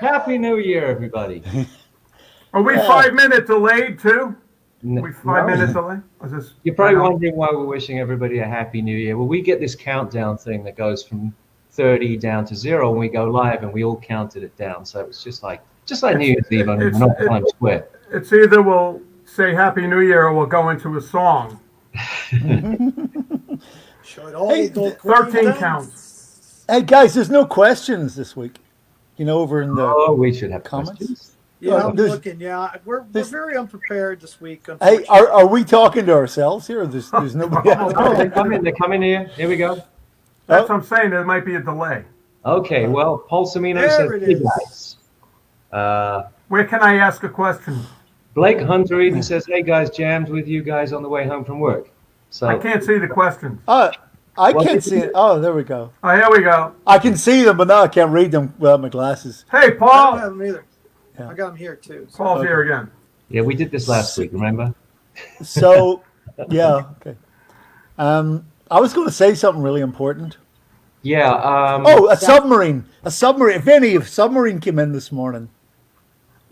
Happy New Year, everybody. Are we 5 minute delayed too? No, We 5 minute delay? Is this you're probably wondering why we're wishing everybody a Happy New Year. Well, we get this countdown thing that goes from 30 down to 0 when we go live, and we all counted it down. So it's just like New Year's Eve, only we're not Times Square. It's either we'll say Happy New Year or we'll go into a song. Hey, 13 counts. Hey guys, there's no questions this week. Over in the Oh, we should have comments. questions. Yeah, I'm looking. Yeah, we're very unprepared this week. Hey, are we talking to ourselves here? There's nobody else. Oh, they're coming here. Here we go. That's what I'm saying. There might be a delay. Okay, well, Paul Samino says, hey guys. Where can I ask a question? Blake Hunter even says, hey guys, jammed with you guys on the way home from work. So I can't see the questions. I can't see it. Oh, there we go. Oh, here we go. I can see them, but now I can't read them without my glasses. Hey, I don't Paul. have them either. Yeah. I got them here too. So. Paul's here again. yeah, we did this last week, remember? So, yeah, okay. I was going to say something really important. Yeah. A submarine. A submarine. A submarine came in this morning.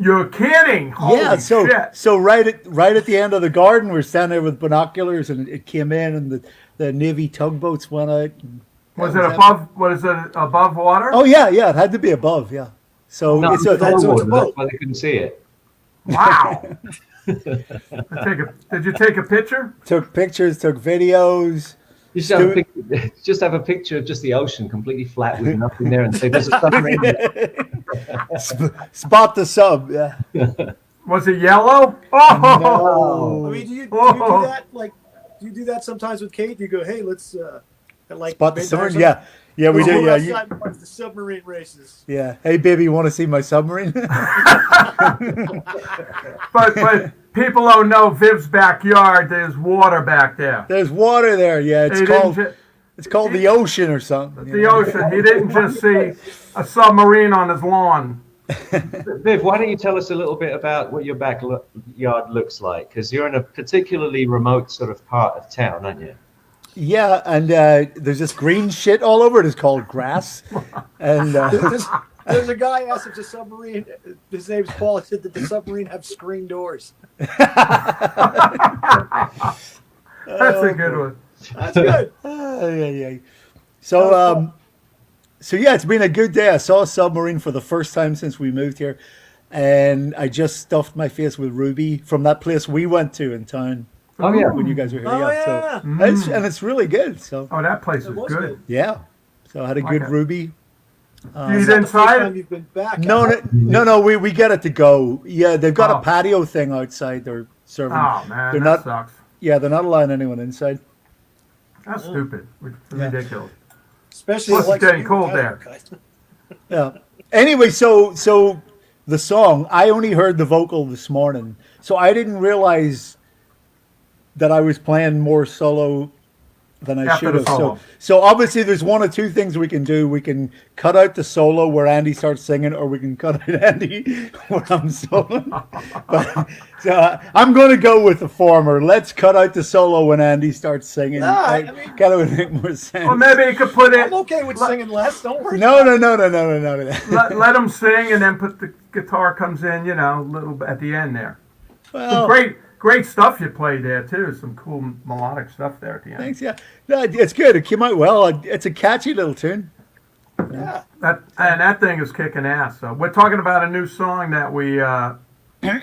You're kidding. Holy shit. So right at the end of the garden, we're standing there with binoculars, and it came in, and the Navy tugboats went out. Was it above? What is it? Above water? Oh yeah, it had to be above, yeah. So no, it's that's a why they couldn't see it. Wow. Did you take a picture? Took pictures, took videos. You just have a picture of just the ocean completely flat with nothing there, and say there's a submarine. Spot the sub, yeah. Was it yellow? Oh. No. I mean, do you do that? Like, do you do that sometimes with Kate? Do you go, hey, let's like Spot the submarine? Yeah, we do. Yeah, the submarine races. yeah. Hey, baby, you want to see my submarine? But people don't know Viv's backyard. There's water back there. There's water there. Yeah, it's called the ocean or something. The ocean. He didn't just see a submarine on his lawn. Viv, why don't you tell us a little bit about what your backyard looks like? Because you're in a particularly remote sort of part of town, aren't you? Yeah, and there's this green shit all over it. It's called grass. And there's a guy asked if the submarine. His name's Paul. He said that the submarine have screen doors. That's a good one. That's good. yeah. So yeah, it's been a good day. I saw a submarine for the first time since we moved here, and I just stuffed my face with Ruby from that place we went to in town. Oh yeah, when you guys were here. Oh, yeah. yeah. So and it's really good. So that place is was good. yeah. So I had a good Ruby. You eat inside? You've been back. No. We get it to go. Yeah, they've got a patio thing outside. They're serving. Oh man, they're that sucks. Yeah, they're not allowing anyone inside. That's stupid. Ridiculous. Especially Plus it's getting cold there. Yeah. Anyway, so the song, I only heard the vocal this morning, so I didn't realize that I was playing more solo than I should have. So obviously there's one or two things we can do. We can cut out the solo where Andy starts singing, or we can cut out Andy where I'm soloing. So I'm going to go with the former. Let's cut out the solo when Andy starts singing. Kind of make more sense. Well, maybe you could put it. I'm okay with singing less. Don't worry. No. Let him sing, and then put the guitar comes in. A little at the end there. Well, Great stuff you played there too. Some cool melodic stuff there at the end. Thanks. Yeah, no, it's good. It came out well. It's a catchy little tune. Yeah. That thing is kicking ass. So we're talking about a new song that we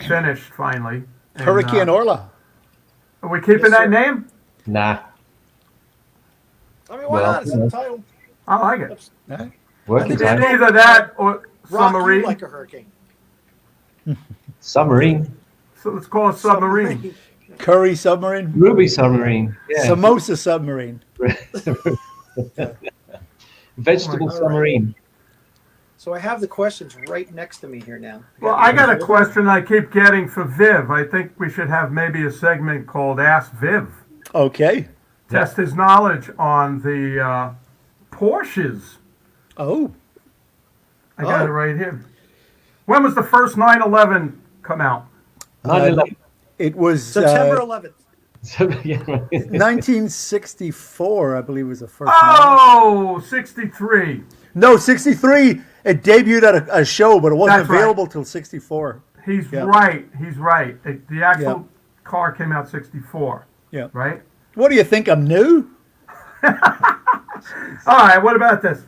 finished finally. Hurricane Orla. Are we keeping that name? Nah. I mean, why not? It's the title. I like it. Working time. Either that or submarine. Like a hurricane. Submarine. So let's call it submarine. Curry submarine. Ruby submarine. Yeah. Samosa submarine. Vegetable submarine. So I have the questions right next to me here now. Well, I got a question I keep getting for Viv. I think we should have maybe a segment called Ask Viv. Okay. Test his knowledge on the Porsches. Oh. I got it right here. When was the first 911 come out? 9/11. It was September 11th. 1964, I believe, was the first. Oh, 63. No, 63. It debuted at a show, but it wasn't That's right. available till 64. He's Yeah. right. He's right. The actual Yeah. car came out 64. Yeah. Right? What do you think? I'm new? All right, what about this?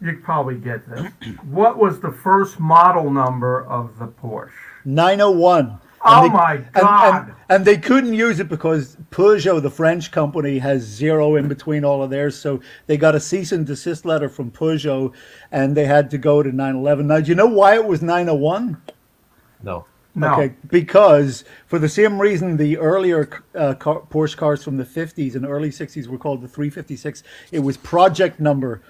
You probably get this. What was the first model number of the Porsche? 901. Oh they- my and- God. And they couldn't use it because Peugeot, the French company, has 0 in between all of theirs. So they got a cease and desist letter from Peugeot, and they had to go to 911. Now, do you know why it was 901? No. No. Okay, because for the same reason the earlier Porsche cars from the 50s and early 60s were called the 356, it was project number.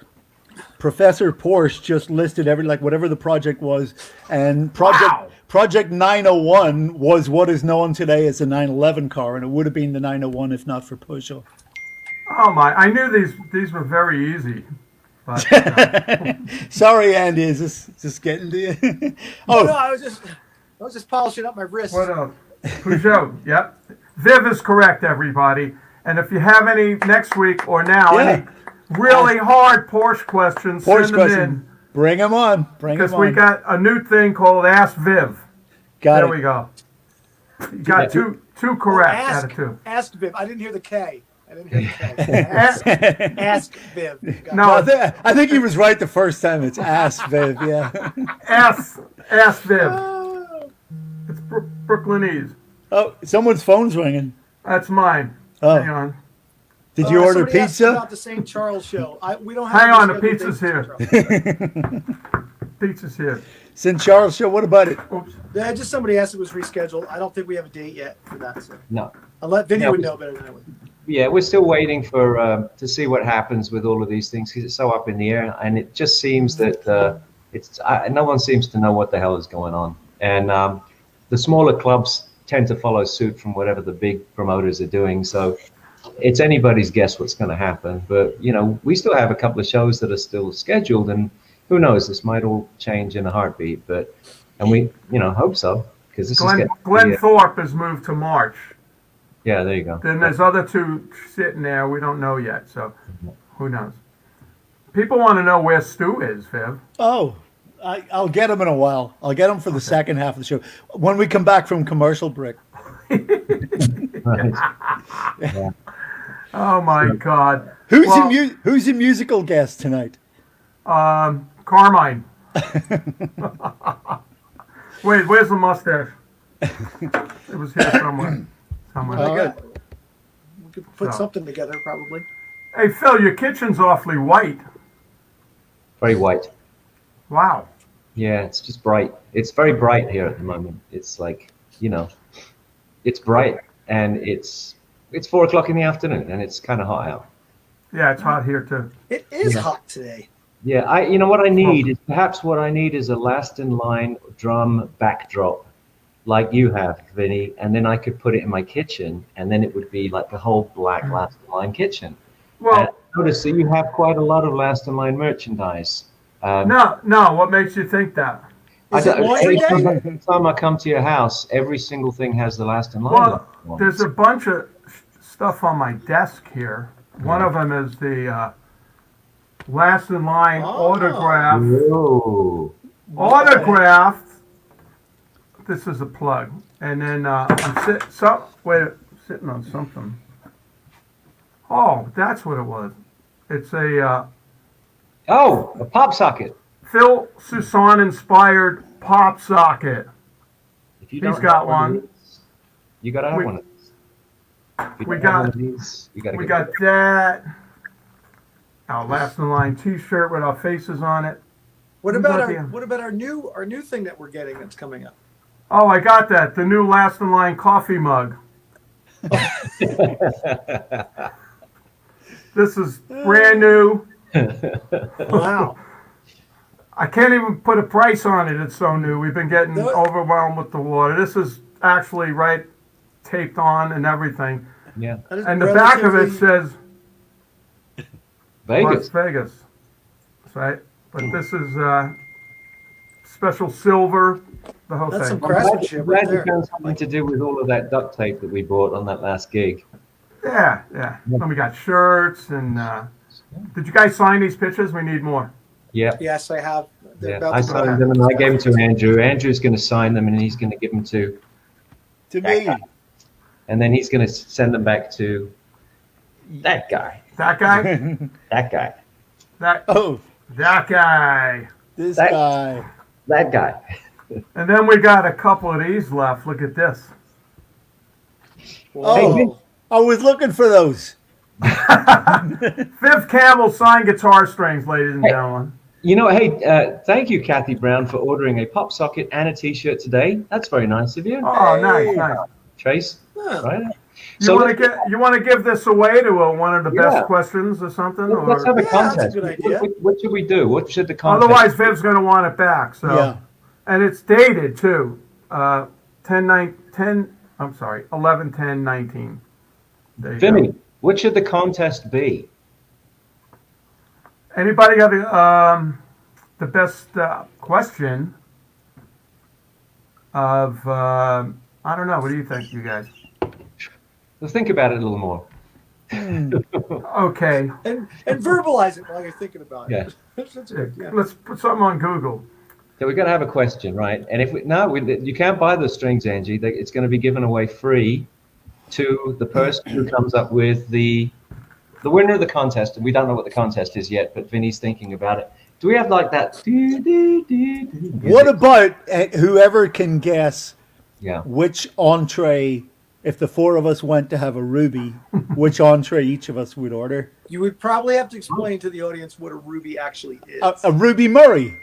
Professor Porsche just listed whatever the project was, and Project 901 was what is known today as the 911 car, and it would have been the 901 if not for Peugeot. Oh my! I knew these were very easy. But, Sorry, Andy, is this just getting to you? Oh, no, Oh, I was just polishing up my wrist. what else? Peugeot. Yep. Viv is correct, everybody. And if you have any next week or now, Yeah. any really hard Porsche questions, Porsche send them question. Bring them on. Bring Because them we on. got a new thing called Ask Viv. Got There it. we go. You got two correct out of two. Ask Viv. I didn't hear the K. I didn't hear the K. Ask Viv. You got No. it. I think he was right the first time. It's Ask Viv, yeah. Ask Viv. It's Brooklynese. Oh, someone's phone's ringing. That's mine. Oh. Hang on. Did you order Somebody asked pizza? About the St. Charles show. We don't have. Hang any on, the scheduled pizza's dates here. for St. Charles. Pizza's here. St. Charles show, what about it? Oops. Yeah, just somebody asked if it was rescheduled. I don't think we have a date yet for that. So No. I'll let Vinny No. would know better than I would. Yeah, we're still waiting for to see what happens with all of these things because it's so up in the air, and it just seems that no one seems to know what the hell is going on, and the smaller clubs tend to follow suit from whatever the big promoters are doing. So it's anybody's guess what's going to happen. But we still have a couple of shows that are still scheduled, and who knows? This might all change in a heartbeat. And we hope so because this is Glenn Thorpe has moved to March. Yeah, there you go. Then there's other two sitting there. We don't know yet, so who knows? People want to know where Stu is, Viv. Oh, I'll get him in a while. I'll get him for the second half of the show. When we come back from commercial break. Right. Yeah. Oh my God. Who's Well, who's the musical guest tonight? Carmine. Wait, where's the mustache? It was here somewhere. All I right. got- We could put So. something together probably. Hey, Phil, your kitchen's awfully white. Very white. Wow. Yeah, it's just bright. It's very bright here at the moment. It's like, it's bright and it's 4 o'clock in the afternoon and it's kind of hot out. Yeah, it's hot here too. It is Yeah. hot today. Yeah, what I need is a last in line drum backdrop like you have, Vinny, and then I could put it in my kitchen and then it would be like a whole black last in line kitchen. And Well, I notice that you have quite a lot of last in line merchandise. no. What makes you think that? Is it laundry day? Every time I come to your house, every single thing has the last in line. Well, on it. there's a bunch of stuff on my desk here. One of them is the last in line Oh. autograph. Whoa. Autographed. This is a plug, and then I'm sitting on something. Oh, that's what it was. It's a Oh, a pop socket. Phil Susan inspired pop socket. If you He's don't got have one. of these, you gotta have We- one of these. If you we don't have got- one of these, you gotta We get got that. Our last in line T-shirt with our faces on it. What Who's about out our there? what about our new thing that we're getting that's coming up? Oh, I got that. The new last in line coffee mug. This is brand new. Wow. I can't even put a price on it. It's so new. We've been getting No. overwhelmed with the water. This is actually right taped on and everything. Yeah, That is And the back of it relatively- says Las Vegas. Vegas. Right? But this is special silver, the whole That's thing. some craftsmanship I'm right glad you there. found something to do with all of that duct tape that we bought on that last gig. Yeah. And we got shirts and did you guys sign these pictures? We need more. Yeah. Yes, I have. They're Yeah. about I to go signed out. them and I gave them to Andrew. Andrew's going to sign them and he's going to give them to, To me, and then he's going to send them back to that guy. That guy? That guy. That oh, guy. this That- guy. That guy. And then we got a couple of these left. Look at this. Oh, Hey, I was looking for those. Viv Campbell signed guitar strings, ladies and Hey. gentlemen. You know, hey, thank you, Kathy Brown, for ordering a pop socket and a T-shirt today. That's very nice of you, Oh, Hey. nice. Trace. Huh. Right? You want to give this away to one of the Yeah. best questions or something? Let's Or have a Yeah, that's a contest. good idea. What should we do? What should the contest? otherwise, Viv's going to want it back. So, Yeah. and it's dated too. 11/10/19. There you go. Vinny, what should the contest be? Anybody got the best question of I don't know. What do you think, you guys? Let's think about it a little more. Okay, And verbalize it while you're thinking about it. Yeah. That's good, yeah. let's put something on Google. So we're going to have a question, right? And if you can't buy the strings, Angie. It's going to be given away free to the person who comes up with the winner of the contest. And we don't know what the contest is yet, but Vinny's thinking about it. Do we have like that? What about whoever can guess Yeah. which entree, if the four of us went to have a ruby, which entree each of us would order? You would probably have to explain to the audience what a ruby actually is. A ruby Murray,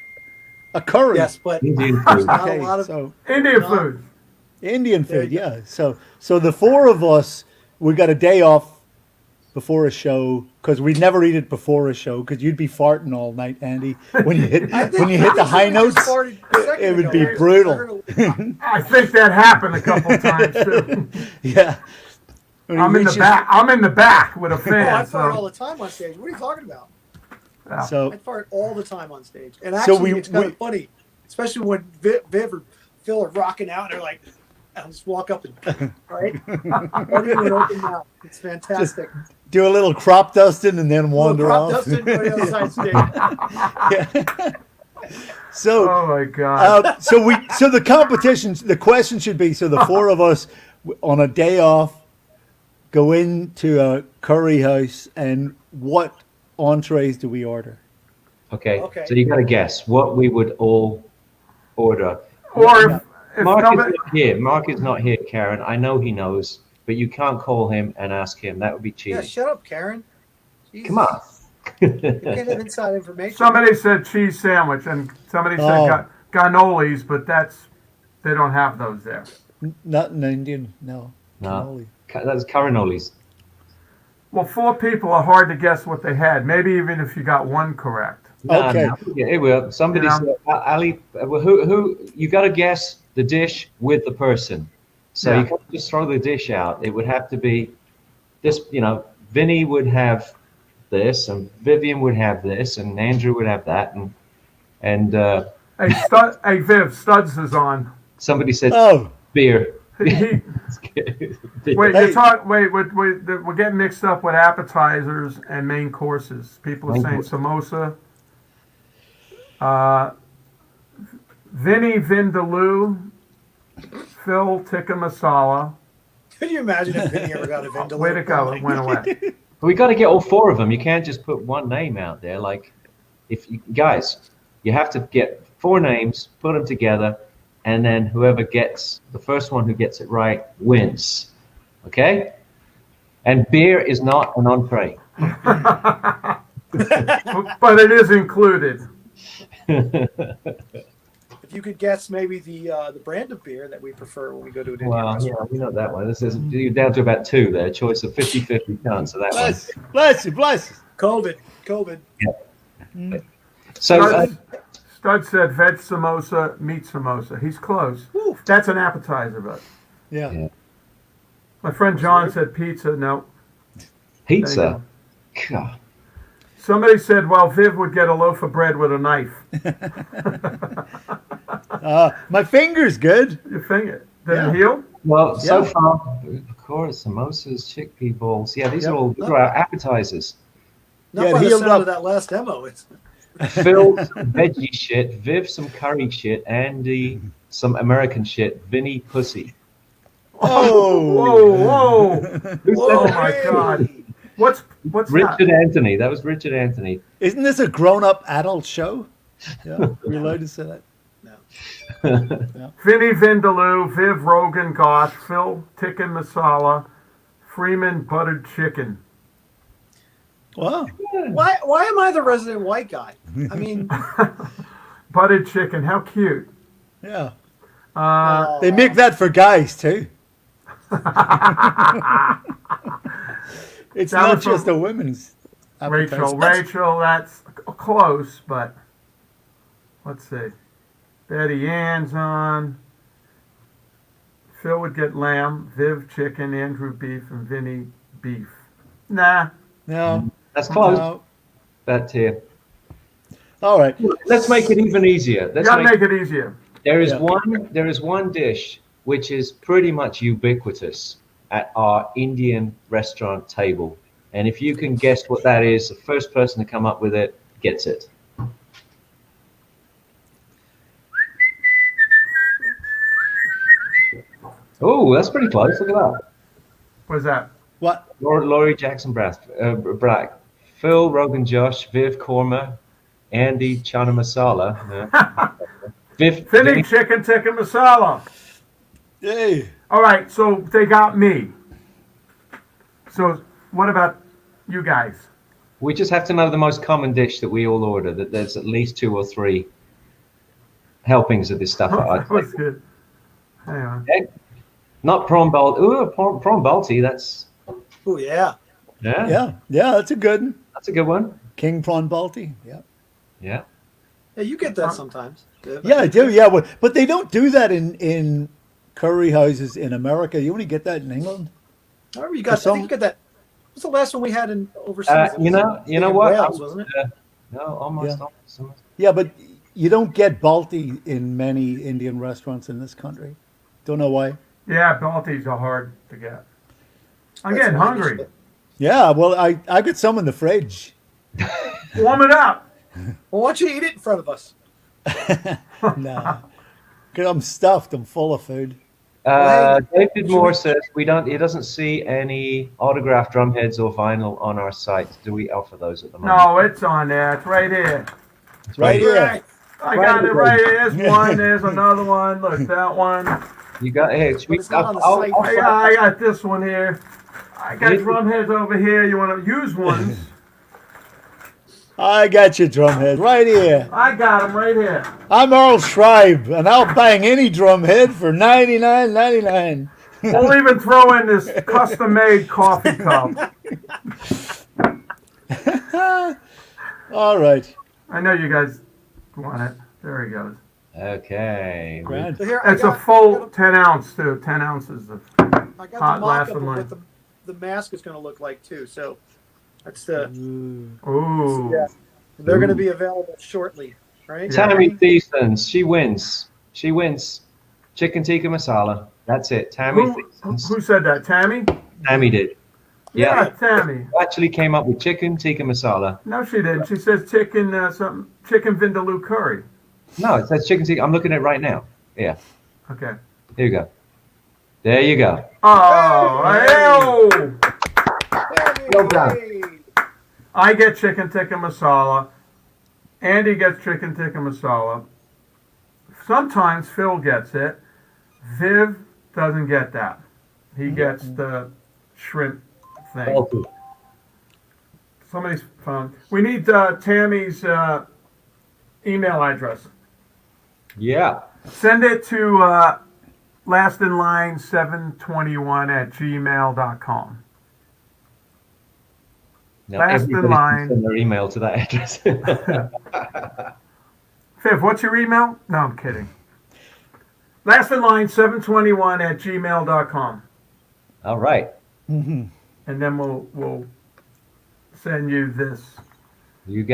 a curry. Yes, but Indian there's food. not Okay, a lot of. so Indian No. food. Indian There food, you yeah. So the four of us, we got a day off before a show because we'd never eat it before a show because you'd be farting all night, Andy. When you hit I think- when you hit the high I just notes, farted a second it would ago. be I brutal. heard a- I think that happened a couple times too. yeah. When he I'm in the reaches- back. I'm in the back with a Oh, I fan. fart all So, the time on stage. What are you talking about? yeah. So I fart all the time on stage, and So actually, we- it's kind we- of funny, especially when Viv or Phil are rocking out. And they're like, I'll just walk up and right. Everyone open mouth. It's fantastic. do a little crop dusting and then wander Prop off. Dustin, go to the other side stage. Yeah. So Oh my God. so the competition, the question should be, so the four of us on a day off go into a curry house, and what entrees do we order? Okay. Okay. So you got to guess what we would all order. Or if Mark nobody, is not here. Mark is not here, Karen. I know he knows, but you can't call him and ask him. That would be Yeah, cheating. shut up, Karen. Jesus. Come on. You can't have inside information. somebody said cheese sandwich, and somebody said Oh. cannolis, but they don't have those there. Not an Indian, no. No. Cannoli. That's Carinolis. Well, four people are hard to guess what they had. Maybe even if you got one correct. Okay. No. Yeah, it will. Somebody Yeah. said, Ali, who you got to guess the dish with the person. So Yeah. you can't just throw the dish out. It would have to be this, Vinny would have this, and Vivian would have this, and Andrew would have that, and Hey, Viv, Studs is on. somebody said Oh, beer. He, wait, Hey. we're getting mixed up with appetizers and main courses. People are Main saying course. samosa. Vinny Vindaloo, Phil Tikka Masala. Could you imagine if Vinny ever got a Vindaloo? Way to go! Oh It my went away. But we got to get all four of them. You can't just put one name out there. Like, guys, you have to get four names, put them together, and then whoever gets the first one who gets it right wins. Okay? And beer is not an entree. But it is included. If you could guess maybe the brand of beer that we prefer when we go to an Indian Well, yeah, restaurant. we know that one. This is you're down to about two there. Choice of 50-50 chance of that one. bless you, bless you. COVID. So Stud said veg samosa, meat samosa. He's close. Whew. That's an appetizer, but Yeah. Yeah. my friend John said pizza. No. pizza. God. Somebody said, well, Viv would get a loaf of bread with a knife. My finger's good. Your finger. Did Yeah. it heal? Well, so Yeah. far, of course, samosas, chickpea balls. Yeah, these Yep. are all appetizers. Not Yeah, by the healed sound up. of that last demo. It's Phil some veggie shit, Viv some curry shit, Andy some American shit, Vinny pussy. Oh, Whoa! Who Oh said that? my God! What's Richard that? Anthony. That was Richard Anthony. Isn't this a grown-up adult show? Yeah, we're allowed to say that. Vinny Vindaloo, Viv Rogan Goth, Phil Tikka Masala, Freeman Buttered Chicken. Wow. Why am I the resident white guy? I mean, Buttered Chicken, how cute. Yeah. Uh, They make that for guys too. It's That not was from just a women's Rachel, advertisement. that's close, but let's see. Betty Ann's on. Phil would get lamb, Viv chicken, Andrew beef, and Vinny beef. Nah. No. That's close. No. That tier. All right. Let's make it even easier. You gotta make it easier. There is Yeah. one dish which is pretty much ubiquitous at our Indian restaurant table. And if you can guess what that is, the first person to come up with it gets it. Oh, that's pretty close. Look at that. What's that? What? Laurie Jackson Brack, Phil Rogan Josh, Viv Korma, Andy Chana Masala. Viv, Vinny chicken tikka masala. Hey. All right, so they got me. So what about you guys? we just have to know the most common dish that we all order, that there's at least 2 or 3 helpings of this stuff. That was good. Hang on. Not prawn balti. Ooh, prawn balti. That's oh yeah. Yeah. Yeah, that's a good one. That's a good one. King prawn balti. Yeah. Yeah. Yeah, you get that sometimes. Yeah, I do. Yeah, but they don't do that in curry houses in America. You only get that in England. However, you got. I think you got that. What's the last one we had in overseas? You know in what? Wales, wasn't it? No, almost. Yeah. Yeah, but you don't get balti in many Indian restaurants in this country. Don't know why. Yeah, Baltis are hard to get. I'm That's getting why hungry. you should- Yeah, well, I got some in the fridge. Warm it up. Well, why don't you eat it in front of us? Nah, because I'm stuffed. I'm full of food. David Moore says he doesn't see any autographed drumheads or vinyl on our site. Do we offer those at the moment? No, it's on there. It's right here. It's Right here. Right. I got it right here. There's one. There's another one. Look, that one. You got here. But it's not on the site. I got this one here. I got drumheads over here. You want to use ones? I got your drumhead right here. I got them right here. I'm Earl Schreiber, and I'll bang any drumhead for $99.99. We'll even throw in this custom-made coffee cup. All right. I know you guys want it. There he goes. Okay. Grand. So here, It's a full 10 ounce too. 10 ounces of. I got hot the mock-up last of in line. what the mask is going to look like too. So that's the. Ooh. Yeah. They're going to be available shortly, right? Tammy Thiesens, she wins. She wins. Chicken tikka masala. That's it. Tammy Thiesens. Who said that? Tammy? Tammy did. Yeah, Yeah. Tammy. Who actually came up with chicken tikka masala. No, she didn't. She says chicken vindaloo curry. No, it says chicken tikka. I'm looking at it right now. Yeah. Okay. Here you go. There you go. Oh, hey-o. Well done. Hey. I get chicken tikka masala. Andy gets chicken tikka masala. Sometimes Phil gets it. Viv doesn't get that. He gets the shrimp thing. Okay. Somebody's phone. We need Tammy's email address. Yeah. Send it to lastinline721@gmail.com. Now Last in everybody line. can send their email to that address. Viv, what's your email? No, I'm kidding. Lastinline721@gmail.com. All right. And then we'll send you this. You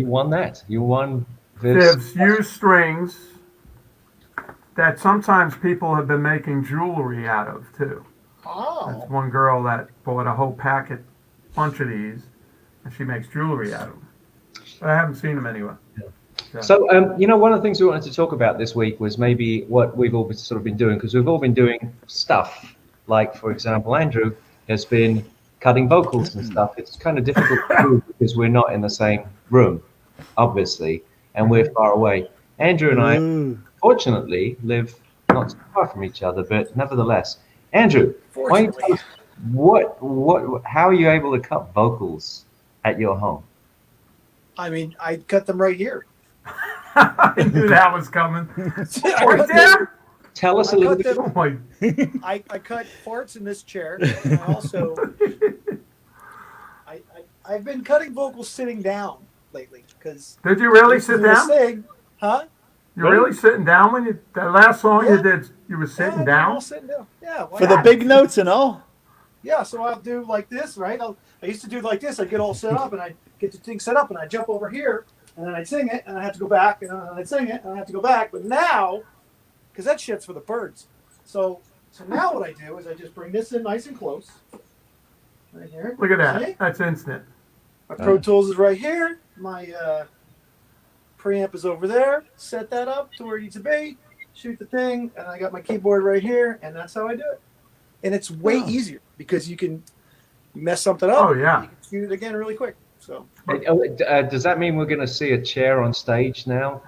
won that. You won this. Viv's used strings that sometimes people have been making jewelry out of too. Oh. That's one girl that bought a whole bunch of these, and she makes jewelry out of them. I haven't seen him anyway. So, one of the things we wanted to talk about this week was maybe what we've all sort of been doing, because we've all been doing stuff. Like, for example, Andrew has been cutting vocals and stuff. It's kind of difficult to do because we're not in the same room, obviously, and we're far away. Andrew and I, fortunately, live not so far from each other, but nevertheless. Andrew, why don't you tell us how are you able to cut vocals at your home? I mean, I cut them right here. I knew that was coming. Right there? Tell us a little bit. Oh my. I cut farts in this chair. And I also, I've been cutting vocals sitting down lately because. Did you really sit down? Huh? You're really sitting down when that last song you did? You were sitting down. All sitting down. Yeah. For the big notes and all. Yeah. So I'll do like this, right? I used to do like this. I'd get all set up and I get the thing set up and I jump over here and then I'd sing it and I have to go back and I'd sing it and I have to go back. But now, because that shit's for the birds. So now what I do is I just bring this in nice and close. Right here. Look at that. See? That's instant. My Pro Tools is right here. My preamp is over there. Set that up to where it needs to be. Shoot the thing, and I got my keyboard right here, and that's how I do it. And it's way easier because you can mess something up. Oh, yeah. You can shoot it again really quick. So. Does that mean we're going to see a chair on stage now?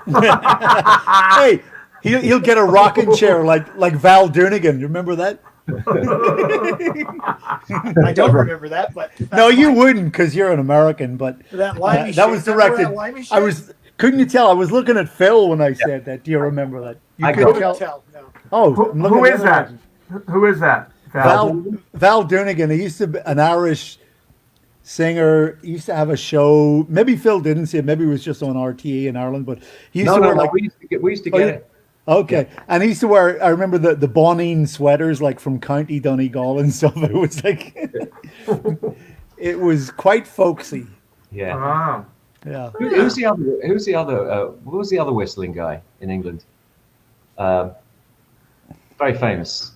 Hey, he'll get a rocking chair like Val Doonigan. You remember that? I don't remember that, but No, you wouldn't because you're an American. But that limey that was shit. Remember directed. that limey shit? I was. Couldn't you tell? I was looking at Phil when I said that. Do you remember that? You I couldn't got tell. No. Oh, Who, I'm looking who at is the that? legend. Who is that? Val Doonigan. He used to be an Irish singer. He used to have a show. Maybe Phil didn't see it. Maybe it was just on RTE in Ireland. But he used to wear like. We used to get it. Okay, and he used to wear. I remember the Bonine sweaters, like from County Donegal and stuff. It was like, it was quite folksy. Yeah. Oh. Yeah. Who's the other? What was the other whistling guy in England? Very famous.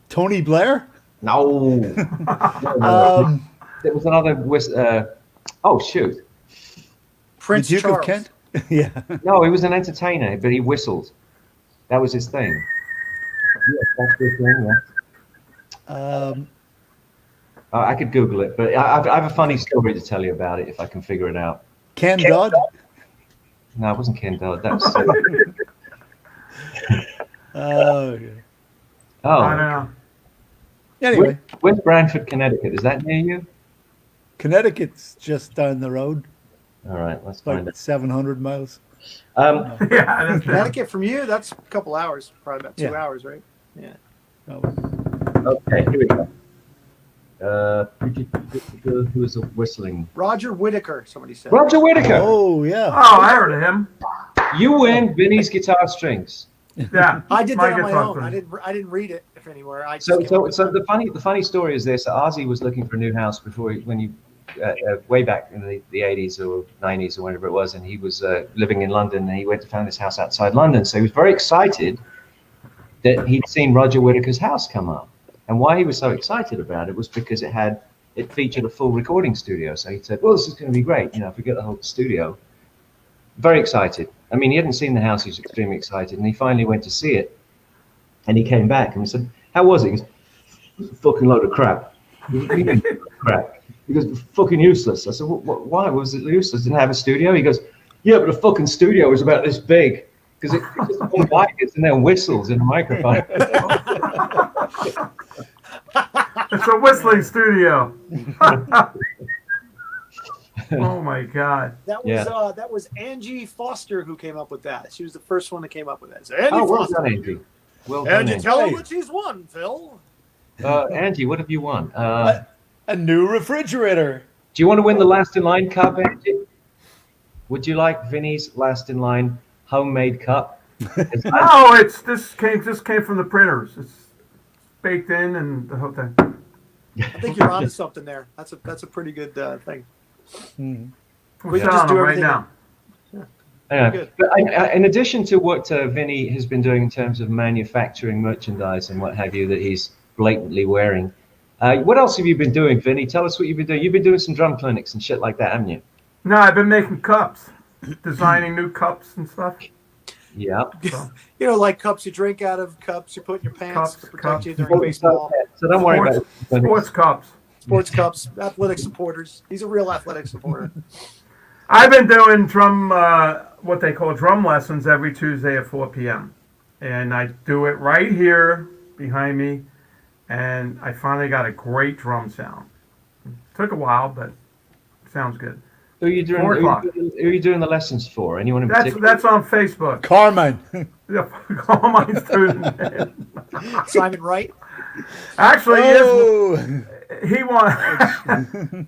Tony Blair. No. There was another oh shoot. Prince the Duke Charles. of Kent. Yeah. No, he was an entertainer, but he whistled. That was his thing. Yeah, that's his thing. Yeah. I could Google it, but I have a funny story to tell you about it if I can figure it out. Ken Dodd. No, it wasn't Ken Dodd. That was. Oh. Yeah. I Oh, don't know. Anyway, where's Brantford, Connecticut? Is that near you? Connecticut's just down the road, All right, let's find like it. 700 miles. Yeah, that's it. Connecticut from you, that's a couple hours, probably about 2 Yeah. hours, right? Yeah. Oh. Okay, here we go. Who was the whistling? Roger Whittaker, somebody said. Roger Whittaker. Oh yeah. Oh, I heard of him. You win Vinny's guitar strings. Yeah. I did that on my guitar own. friend. I didn't read it anywhere. I just So, came up so, with so it. the funny story is this: Ozzy was looking for a new house before way back in the 80s or 90s or whatever it was, and he was living in London, and he went to find this house outside London. So he was very excited that he'd seen Roger Whittaker's house come up, and why he was so excited about it was because it featured a full recording studio. So he said, "Well, this is going to be great. If we get the whole studio." Very excited. I mean, he hadn't seen the house. He was extremely excited, and he finally went to see it. And he came back and he said, "How was it?" He goes, "It's a fucking load of crap." Crap. He goes, "Fucking useless." I said, "Why was it useless? Didn't it have a studio?" He goes, "Yeah, but the fucking studio was about this big because it just all wires and then whistles in a microphone." It's a whistling studio. Oh my God. That was Angie Foster who came up with that. She was the first one that came up with that. So Angie Oh, well Foster. done, Angie. Well done, Angie, Angie. tell her what she's won, Phil. Angie, what have you won? A new refrigerator. Do you want to win the Last in Line cup, Angie? Would you like Vinny's Last in Line homemade cup? Oh, this came from the printers. It's baked in and the whole thing. I think you're onto something there. That's a pretty good thing. We're We can selling just do them right everything. now. Yeah. Good. But in addition to what Vinny has been doing in terms of manufacturing merchandise and what have you that he's blatantly wearing, what else have you been doing, Vinny? Tell us what you've been doing. You've been doing some drum clinics and shit like that, haven't you? No, I've been making cups, designing new cups and stuff. Yeah. So, You know, like cups you drink out of, cups you put in your pants Cups, to protect cups. you during baseball. So don't worry about sports cups. Sports cups, athletic supporters. He's a real athletic supporter. I've been doing what they call drum lessons every Tuesday at 4 p.m. And I do it right here behind me. And I finally got a great drum sound. Took a while, but it sounds good. Who are you doing? 4 o'clock. Who are you doing the lessons for? Anyone in particular? That's on Facebook. Carmine. Carmine's student. Simon Wright. Actually, Oh, he wants.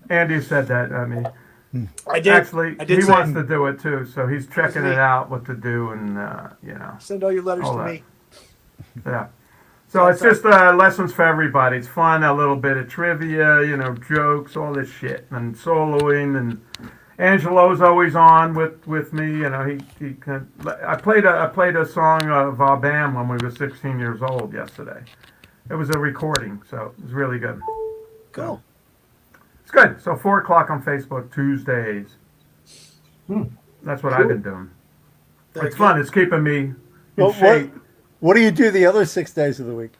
Andy said that. I mean, I did. actually, I did he say- wants to do it too. So he's checking it out, what to do, and Send all your letters All to that. me. yeah. So it's just lessons for everybody. It's fun, a little bit of trivia, jokes, all this shit, and soloing. And Angelo's always on with me. He can. I played a song of our band when we were 16 years old yesterday. It was a recording, so it was really good. Cool. It's good. So 4 o'clock on Facebook Tuesdays. That's what I've Cool. been doing. Very It's good. fun. It's keeping me in Well, shape. what do you do the other 6 days of the week?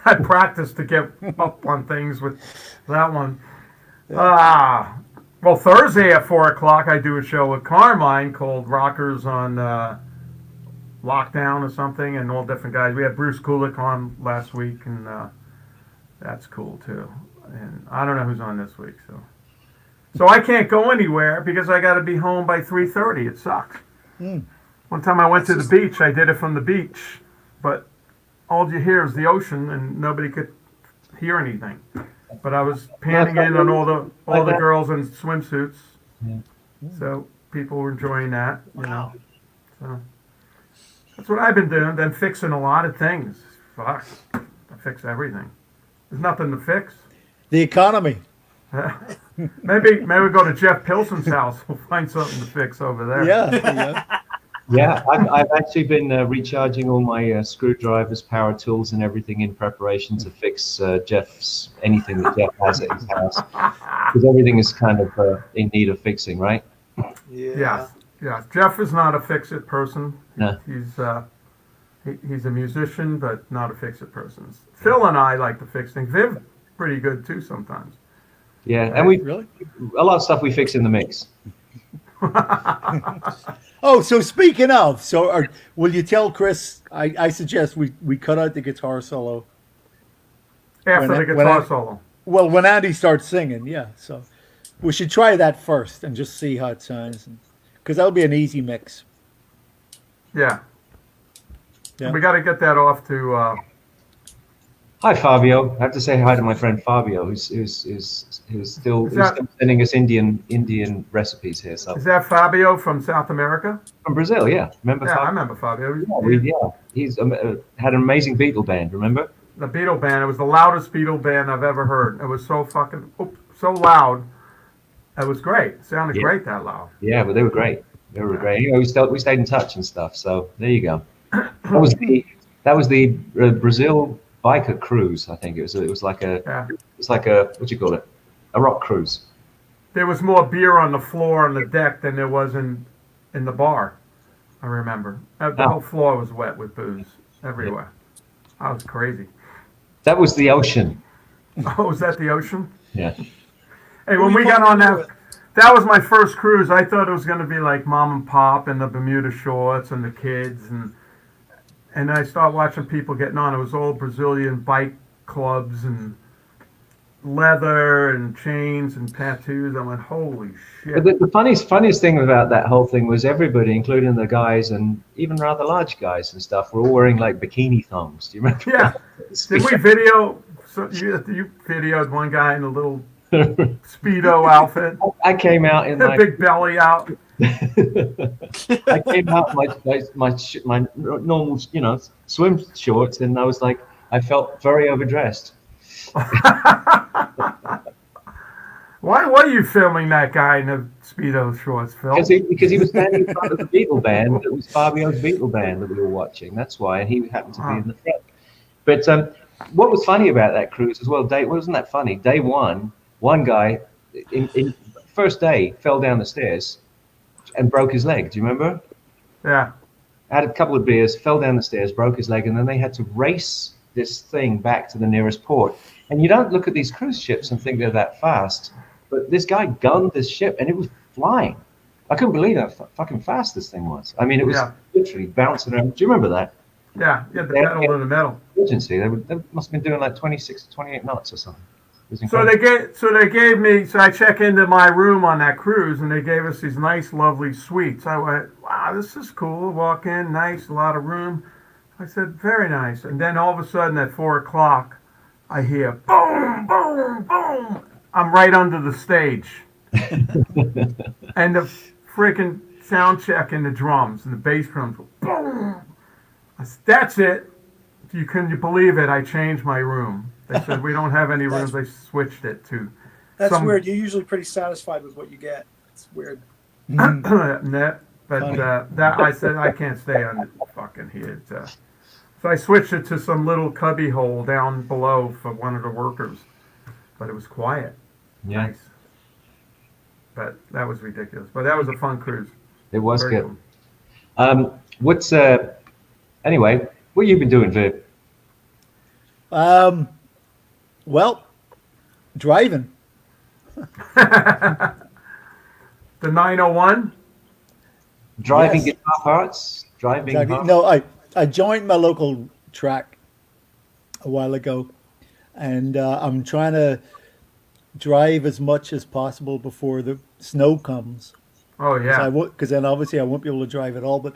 I practice to get up on things with that one. Well, Thursday at 4 o'clock, I do a show with Carmine called Rockers on Lockdown or something, and all different guys. We had Bruce Kulick on last week, and that's cool too. And I don't know who's on this week, so I can't go anywhere because I got to be home by 3:30. It sucks. One time I went to the beach. I did it from the beach, but all you hear is the ocean, and nobody could hear anything. But I was panning in on all the girls in swimsuits, Yeah. so people were enjoying that. Wow. So that's what I've been doing. Then fixing a lot of things. Fuck, I fix everything. There's nothing to fix. The economy. Maybe go to Jeff Pilson's house. We'll find something to fix over there. Yeah. Yeah, I've actually been recharging all my screwdrivers, power tools, and everything in preparation to fix anything that Jeff has at his house, because everything is kind of in need of fixing, right? Yeah. Yeah. Jeff is not a fix-it person. No. He's a musician, but not a fix-it person. Phil and I like to fix things. Viv, pretty good too sometimes. Yeah, and we Really? a lot of stuff we fix in the mix. Oh, so speaking of, will you tell Chris? I suggest we cut out the guitar solo. After When the I- when guitar I- solo. Well, when Andy starts singing, yeah. So we should try that first and just see how it sounds, because that'll be an easy mix. Yeah. Yeah. We got to get that off to. Hi, Fabio. I have to say hi to my friend Fabio, who's still sending us Indian recipes here. So Is that Fabio from South America? from Brazil, yeah. Remember? Yeah, I Fabio? remember Fabio. He's had an amazing Beatle band. Remember? The Beatle band. It was the loudest Beatle band I've ever heard. It was so so loud. It was great. It sounded great that loud. Yeah, but they were great. They were great. Anyway, we stayed in touch and stuff. So there you go. That was the Brazil biker cruise. I think it was like a what do you call it? A rock cruise. There was more beer on the floor on the deck than there was in the bar. I remember. The whole floor was wet with booze everywhere. I was crazy. That was the ocean. Oh, was that the ocean? Yeah. Hey, when we got on that was my first cruise. I thought it was going to be like Mom and Pop and the Bermuda shorts and the kids, and I started watching people getting on. It was all Brazilian bike clubs and leather and chains and tattoos. I went, holy shit. But the funniest thing about that whole thing was everybody, including the guys and even rather large guys and stuff, were all wearing like bikini thongs. Do you remember? Yeah. Did we video? So you videoed one guy in a little Speedo outfit. I came out in A like big belly out. I came out in my normal, swim shorts, and I was like, I felt very overdressed. Why were you filming that guy in the Speedo shorts, Phil? Because he was standing in front of the Beatle band. It was Fabio's Beatle band that we were watching. That's why, and he happened to be in the front. But what was funny about that cruise as well? Wasn't that funny? Day one guy first day fell down the stairs and broke his leg. Do you remember? Yeah. Had a couple of beers, fell down the stairs, broke his leg, and then they had to race this thing back to the nearest port. And you don't look at these cruise ships and think they're that fast, but this guy gunned this ship and it was flying. I couldn't believe how fucking fast this thing was. I mean, it was literally bouncing around. Do you remember that? Yeah. The pedal to the metal. Emergency. They must have been doing like 26 to 28 knots or something. It was So incredible. they gave me. So I check into my room on that cruise, and they gave us these nice, lovely suites. I went, wow, this is cool. Walk in, nice, a lot of room. I said, very nice. And then all of a sudden, at 4:00, I hear boom, boom, boom. I'm right under the stage, and the freaking sound check and the drums and the bass drums. Boom. I said, that's it. Can you believe it? I changed my room. They said we don't have any rooms. They switched it to. That's weird. You're usually pretty satisfied with what you get. It's weird. Net, but that I said I can't stay on fucking here. So I switched it to some little cubby hole down below for one of the workers, but it was quiet. Yeah, Nice. But that was ridiculous. But that was a fun cruise. it was Very good. cool. What's anyway? What you been doing, Viv? Well, driving. The 901. Driving Yes. guitar parts. Driving. Exactly. No, I joined my local track a while ago, and I'm trying to drive as much as possible before the snow comes. Oh yeah. Because then obviously I won't be able to drive at all. But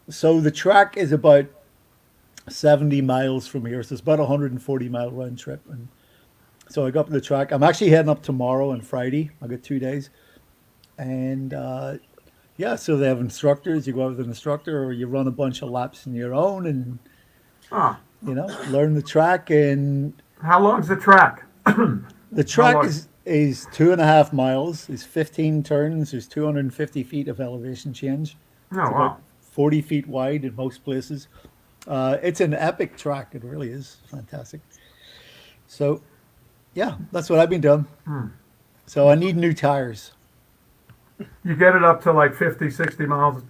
so the track is about 70 miles from here, so it's about a 140-mile round trip. And so I got up to the track. I'm actually heading up tomorrow and Friday. I got 2 days, and yeah, so they have instructors. You go out with an instructor, or you run a bunch of laps on your own, and Oh, learn the track. And how long's the track? the track long? is 2.5 miles. It's 15 turns. There's 250 feet of elevation change. Oh It's wow. about 40 feet wide in most places. It's an epic track. It really is fantastic. So, yeah, that's what I've been doing. So I need new tires. You get it up to like 50, 60 miles,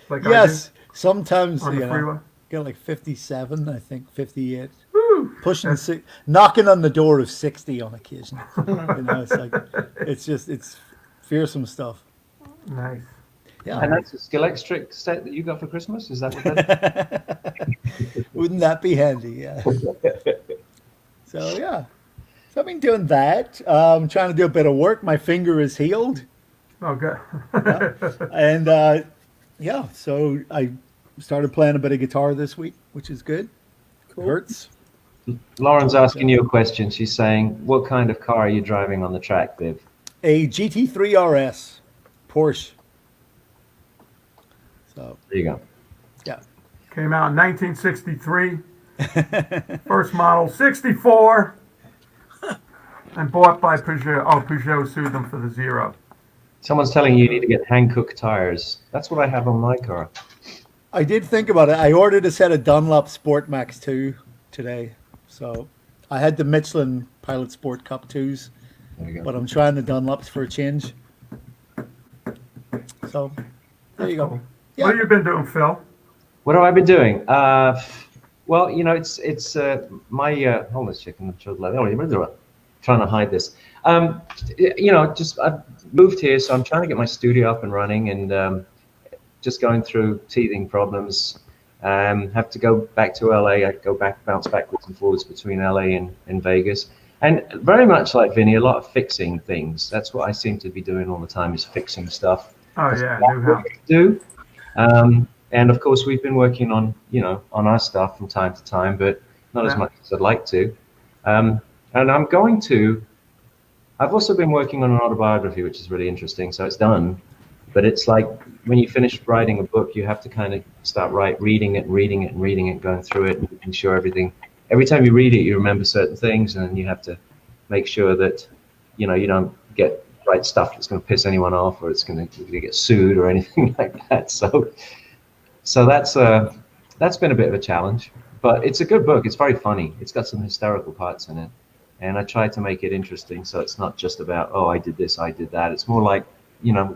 like Yes, sometimes I do on the freeway. get like 57. I think 58. Woo! Pushing knocking on the door of 60 on occasion. It's like it's fearsome stuff. Nice. Yeah. And that's a Skilletric set that you got for Christmas? Is that what that is? Wouldn't that be handy? Yeah. So yeah. So I've been doing that. I'm trying to do a bit of work. My finger is healed. Oh, good. And yeah, so I started playing a bit of guitar this week, which is good. Cool. Hurts. Lauren's asking you a question. She's saying, what kind of car are you driving on the track, Viv? A GT3 RS Porsche. So There you go. yeah. Came out in 1963. First model, 64. And bought by Peugeot. Oh, Peugeot sued them for the zero. Someone's telling you need to get Hankook tires. That's what I have on my car. I did think about it. I ordered a set of Dunlop Sport Max 2 today. So I had the Michelin Pilot Sport Cup 2s, There you go. but I'm trying the Dunlops for a change. So there you go. What Yeah. have you been doing, Phil? What have I been doing? Well, it's my hold on a second. Trying to hide this. Just I've moved here, so I'm trying to get my studio up and running, and just going through teething problems. Have to go back to LA. I bounce backwards and forwards between LA and Vegas, and very much like Vinny, a lot of fixing things. That's what I seem to be doing all the time, is fixing stuff. Oh, That's yeah, what new I house. do. And of course, we've been working on our stuff from time to time, but not as Yeah. much as I'd like to. And I've also been working on an autobiography, which is really interesting. So it's done, but it's like when you finish writing a book, you have to kind of start reading it, going through it, and making sure every time you read it, you remember certain things, and then you have to make sure that, you don't write stuff that's going to piss anyone off, or it's going to get sued or anything like that. So that's been a bit of a challenge, but it's a good book. It's very funny. It's got some hysterical parts in it. And I try to make it interesting, so it's not just about, oh, I did this, I did that. It's more like,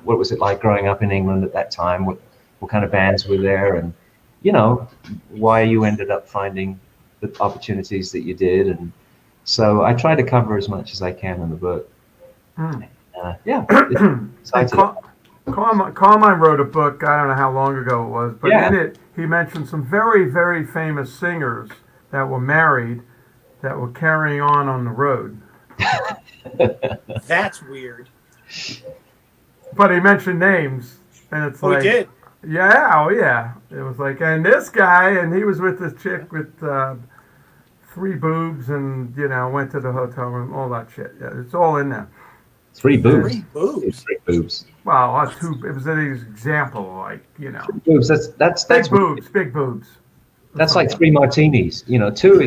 what was it like growing up in England at that time? What kind of bands were there, and why you ended up finding the opportunities that you did. And so I try to cover as much as I can in the book. Yeah, it's exciting. Carmine wrote a book, I don't know how long ago it was, but Yeah. in it he mentioned some very, very famous singers that were married that were carrying on the road. That's weird. But he mentioned names, and it's Oh, like, he did. yeah, oh yeah. It was like, and this guy, and he was with this chick with 3 boobs, and went to the hotel room, all that shit. Yeah, it's all in there. 3 boobs. 3 boobs. 3 boobs. Well, 2. It was an example, like Boobs. That's big boobs, big boobs. That's like 3 martinis. 2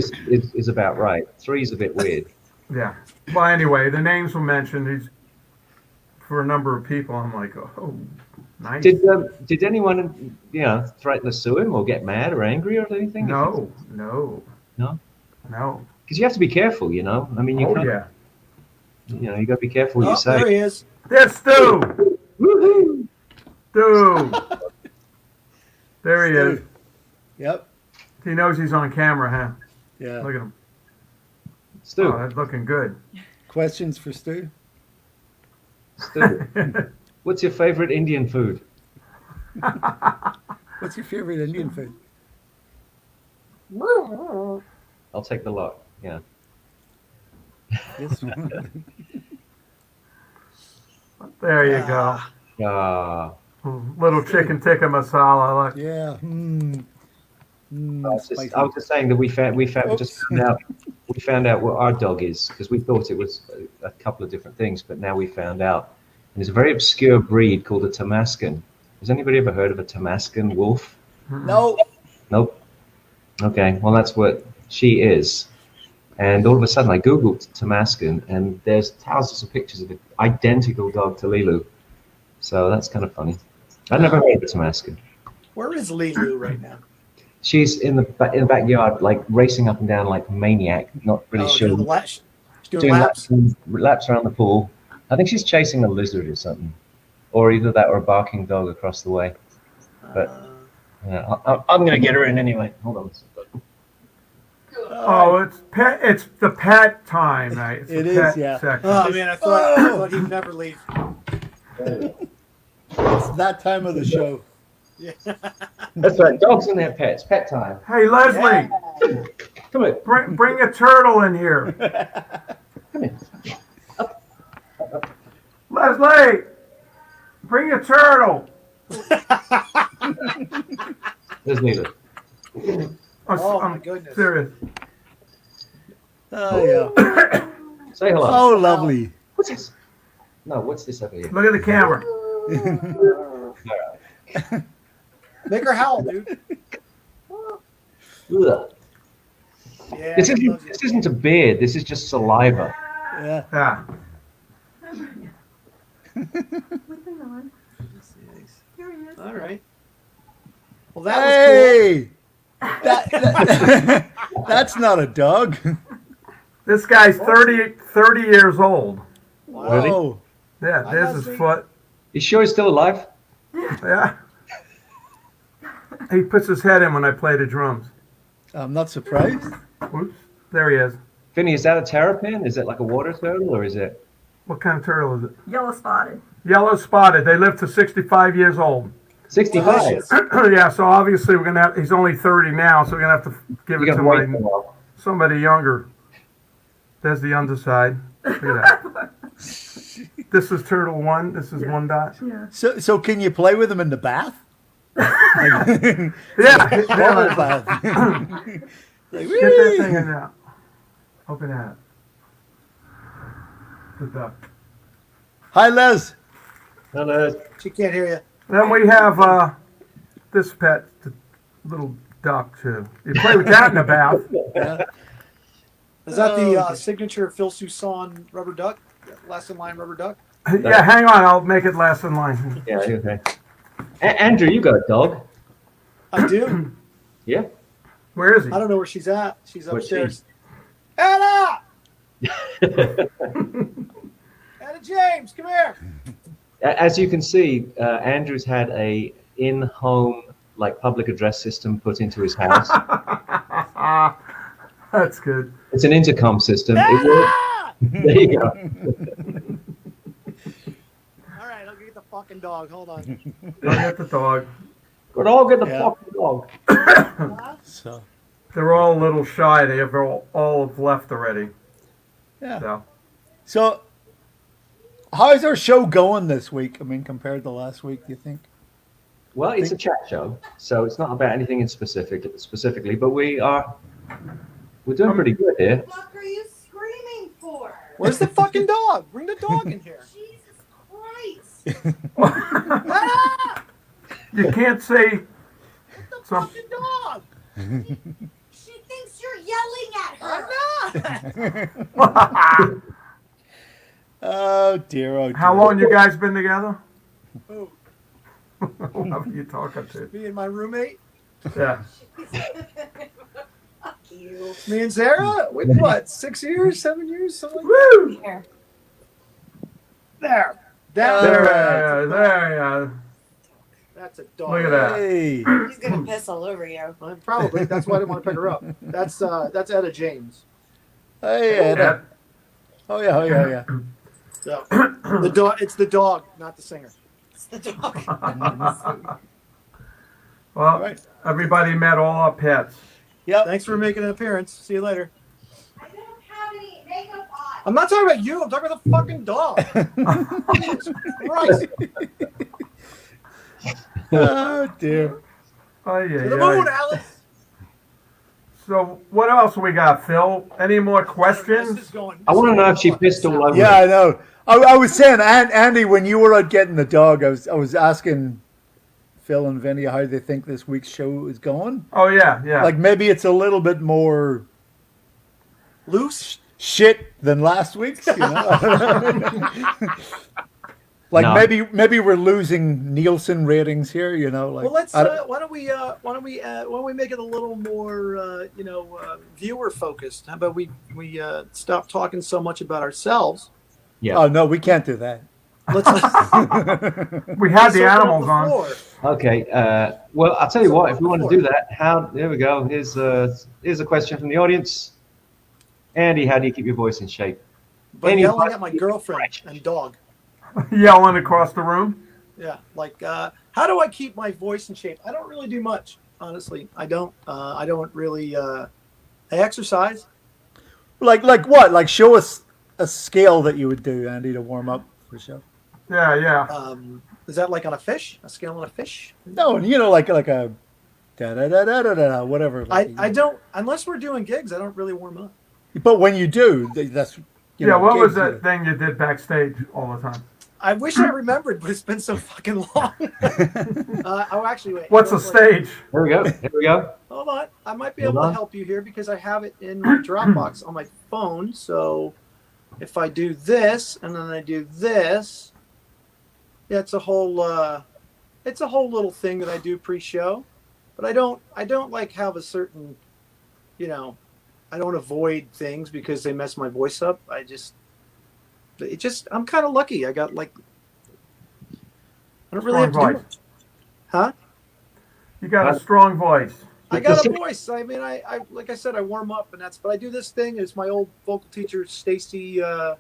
is about right. 3 is a bit weird. Yeah. Well, anyway, the names were mentioned. These for a number of people. I'm like, oh, nice. Did anyone threaten to sue him or get mad or angry or anything? No. No? Because you have to be careful. I mean, you Oh can't. yeah. You got to be careful what Oh, you say. there he is. There's Stu. Woohoo! Stu. There he is. Yep. He knows he's on camera, huh? Yeah. Look at him. Stu. Oh, that's looking good. Questions for Stu? Stu. What's your favorite Indian food? What's your favorite Indian food? I'll take the lot. Yeah. Yes. There you go. Ah. Little chicken tikka masala. Like, Yeah. I was Spicy. just saying that we found out what our dog is, because we thought it was a couple of different things, but now we found out. And there's a very obscure breed called a Tamascan. Has anybody ever heard of a Tamascan wolf? No. Nope. Okay, well that's what she is. And all of a sudden I Googled Tamascan, and there's thousands of pictures of an identical dog to Lilu. So that's kind of funny. I've never heard of a Tamascan. Where is Lilu right now? She's in the backyard, like racing up and down like a maniac. Not really sure. Doing the laps. She's doing Doing laps. laps around the pool. I think she's chasing a lizard or something, or either that or a barking dog across the way. But I'm gonna get her in anyway. Hold on. oh, it's the pet time night. It's the It is, pet yeah. section. Oh man, I thought he'd never leave. It's that time of the show. Yeah. That's right. Dogs and their pets. Pet time. Hey, Leslie, Come on. bring a turtle in here. Come here. Leslie, bring a turtle. There's Lila. Oh, my I'm goodness. serious. Oh yeah. Say hello. Oh, lovely. What's this? No, what's this over here? Look at the camera. Make her howl, dude. Ugh. Yeah. This he isn't. loves you. This isn't a beard. This is just saliva. Yeah. Yeah. All right. Well, that was Hey, that's not a dog. This guy's 30 years old. cool. Wow. Really? Oh, Yeah, Hi, there's his Leslie. foot. You sure he's still alive? Yeah. He puts his head in when I play the drums. I'm not surprised. Oops. There he is. Vinny, is that a terrapin? Is it like a water turtle, or is it? What kind of turtle is it? Yellow spotted. Yellow spotted. They live to 65 years old. 65. Delicious. Yeah, so obviously we're gonna have. He's only 30 now, so we're gonna have to give You it got to to wait for a somebody, while. somebody younger. There's the underside. Look at that. This is turtle one. This is one dot. Yeah. So can you play with him in the bath? Yeah. Bubble Yeah. bath. Get Like, that whee! thing in there. Open that. The duck. Hi, Les. Hello. She can't hear you. Then we have this pet, the little duck too. You play with that in the bath. Yeah. Is that the Okay. signature Phil Soussan rubber duck? Last in line rubber duck? Yeah, hang on. I'll make it last in line. Yeah, okay. Andrew, you got a dog. I do. Yeah. Where is he? I don't know where she's at. She's Where's she? upstairs. Anna! Anna James, come here. As you can see, Andrew's had a in-home like public address system put into his house. That's good. It's an intercom system. Anna! There you go. All right, I'll get the fucking dog. Hold on. Go get the dog. But I'll get the Yeah. fucking dog. So They're all a little shy. They have all have left already. yeah. So So how's our show going this week? I mean, compared to last week, do you think? Well, it's a chat show, so it's not about anything in specifically, but we're doing pretty good here. What the fuck are you screaming for? Where's the fucking dog? Bring the dog in here. Jesus Christ. Ah! you can't say The some. fucking dog. She thinks you're yelling at I'm her. not. Oh dear, oh dear. How long you guys been together? Who? Whoever you talking to? Me and my roommate. Yeah. Fuck you. Me and Sarah. With what? 6 years? 7 years? Something like Woo! Here. that. There. There. That's a dog. Look at that. Hey. He's gonna piss all over you. Probably. That's why I didn't want to pick her up. That's Etta James. Hey, Ed. Yeah. Oh yeah, oh yeah, oh yeah. So the dog. It's the dog, not the singer. It's the dog. Well, All right. everybody met all our pets. Yep. Thanks for making an appearance. See you later. I don't have any makeup on. I'm not talking about you. I'm talking about the fucking dog. Jesus Christ. Oh dear. Oh yeah. To the moon, Alice. So what else we got, Phil? Any more This questions? is going- I want to know if she pissed all over Yeah, me. I know. I was saying, Andy, when you were out getting the dog, I was asking Phil and Vinny how they think this week's show is going. Oh yeah. Like maybe it's a little bit more Loose. shit than last week's, you know. Like No. maybe we're losing Nielsen ratings here, you know. Like Well, let's. I- Why don't we make it a little more, viewer focused? How about we stop talking so much about ourselves? Yeah. oh no, we can't do that. Let's. we had the let's open up animals the on. floor. Okay. Well, I'll tell you what. If we want to do that, there we go. Here's a question from the audience. Andy, how do you keep your voice in shape? By Any yelling part- at my girlfriend and dog. Yelling across the room. Yeah, like how do I keep my voice in shape? I don't really do much, honestly. I don't really. I exercise. Like what? Like show us a scale that you would do, Andy, to warm up for the show. Yeah. Is that like on a fish? A scale on a fish? No, you know, like a da da da da da da whatever. Like, I don't unless we're doing gigs. I don't really warm up. But when you do, that's you know, What was gigs that are- thing you did backstage all the time? I wish I remembered, but it's been so fucking long. Actually, wait. What's a Hold on. stage? There we go. Here we go. Hold on. I might be Hold able to on. help you here because I have it in my Dropbox on my phone. So if I do this and then I do this, yeah, it's a whole little thing that I do pre-show. But I don't like have a certain, I don't avoid things because they mess my voice up. I'm kind of lucky. I got like, I don't really have to Strong do voice. much. Huh? You got a strong voice. I got a voice. I mean, I like I said, I warm up, and but I do this thing. It's my old vocal teacher, Stacy. I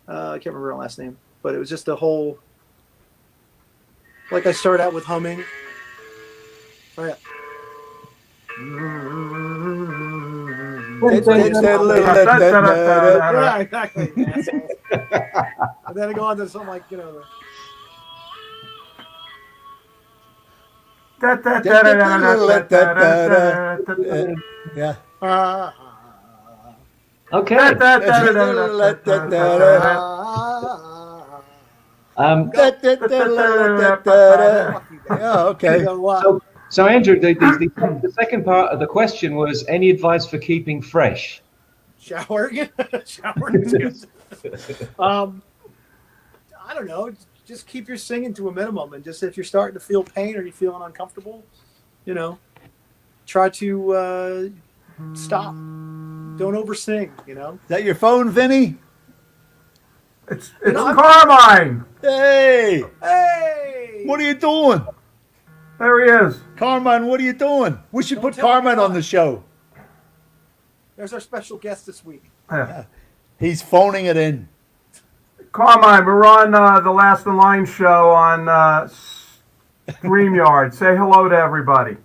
can't remember her last name, but it was just a whole. Like I start out with humming. Oh yeah. Yeah, exactly. And then I go on to something like yeah. Okay. Yeah, okay. So Andrew, the second part of the question was any advice for keeping fresh? Showering. Showering. I don't know. Just keep your singing to a minimum, and just if you're starting to feel pain or you're feeling uncomfortable, try to stop. Don't oversing, you know. Is that your phone, Vinny? It's No, I'm- Carmine. Hey, Hey! what are you doing? There he is. Carmine, what are you doing? We should Don't put tell me Carmine on why. the show. There's our special guest this week. Yeah. He's phoning it in. Carmine, we're on the Last in Line show on StreamYard. Say hello to everybody.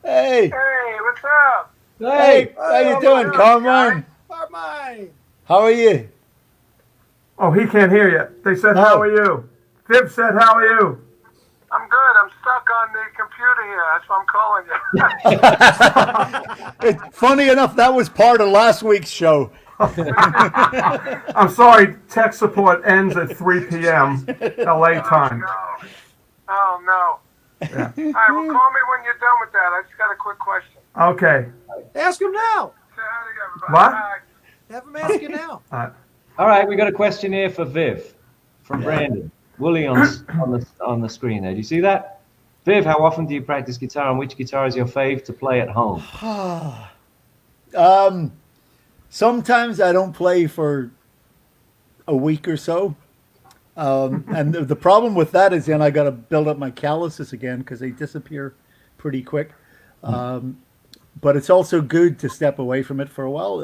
Hey, Hey, what's up? hey, how you how doing, you Carmine? Carmine! How are you? Oh, he can't hear you. They said, No. how are you? Viv said, how are you? I'm good. I'm stuck on the computer here. That's why I'm calling you. It's funny enough, that was part of last week's show. I'm sorry, tech support ends at 3 p.m. LA time. No. Oh, no. Yeah. All right, well, call me when you're done with that. I just got a quick question. Okay. Ask him now. Say hi to everybody. What? Bye. Have him ask you now. All right, we got a question here for Viv from Brandon. Wooly on the screen there. Do you see that? Viv, how often do you practice guitar, and which guitar is your fave to play at home? Sometimes I don't play for a week or so. And the problem with that is then I got to build up my calluses again because they disappear pretty quick. But it's also good to step away from it for a while.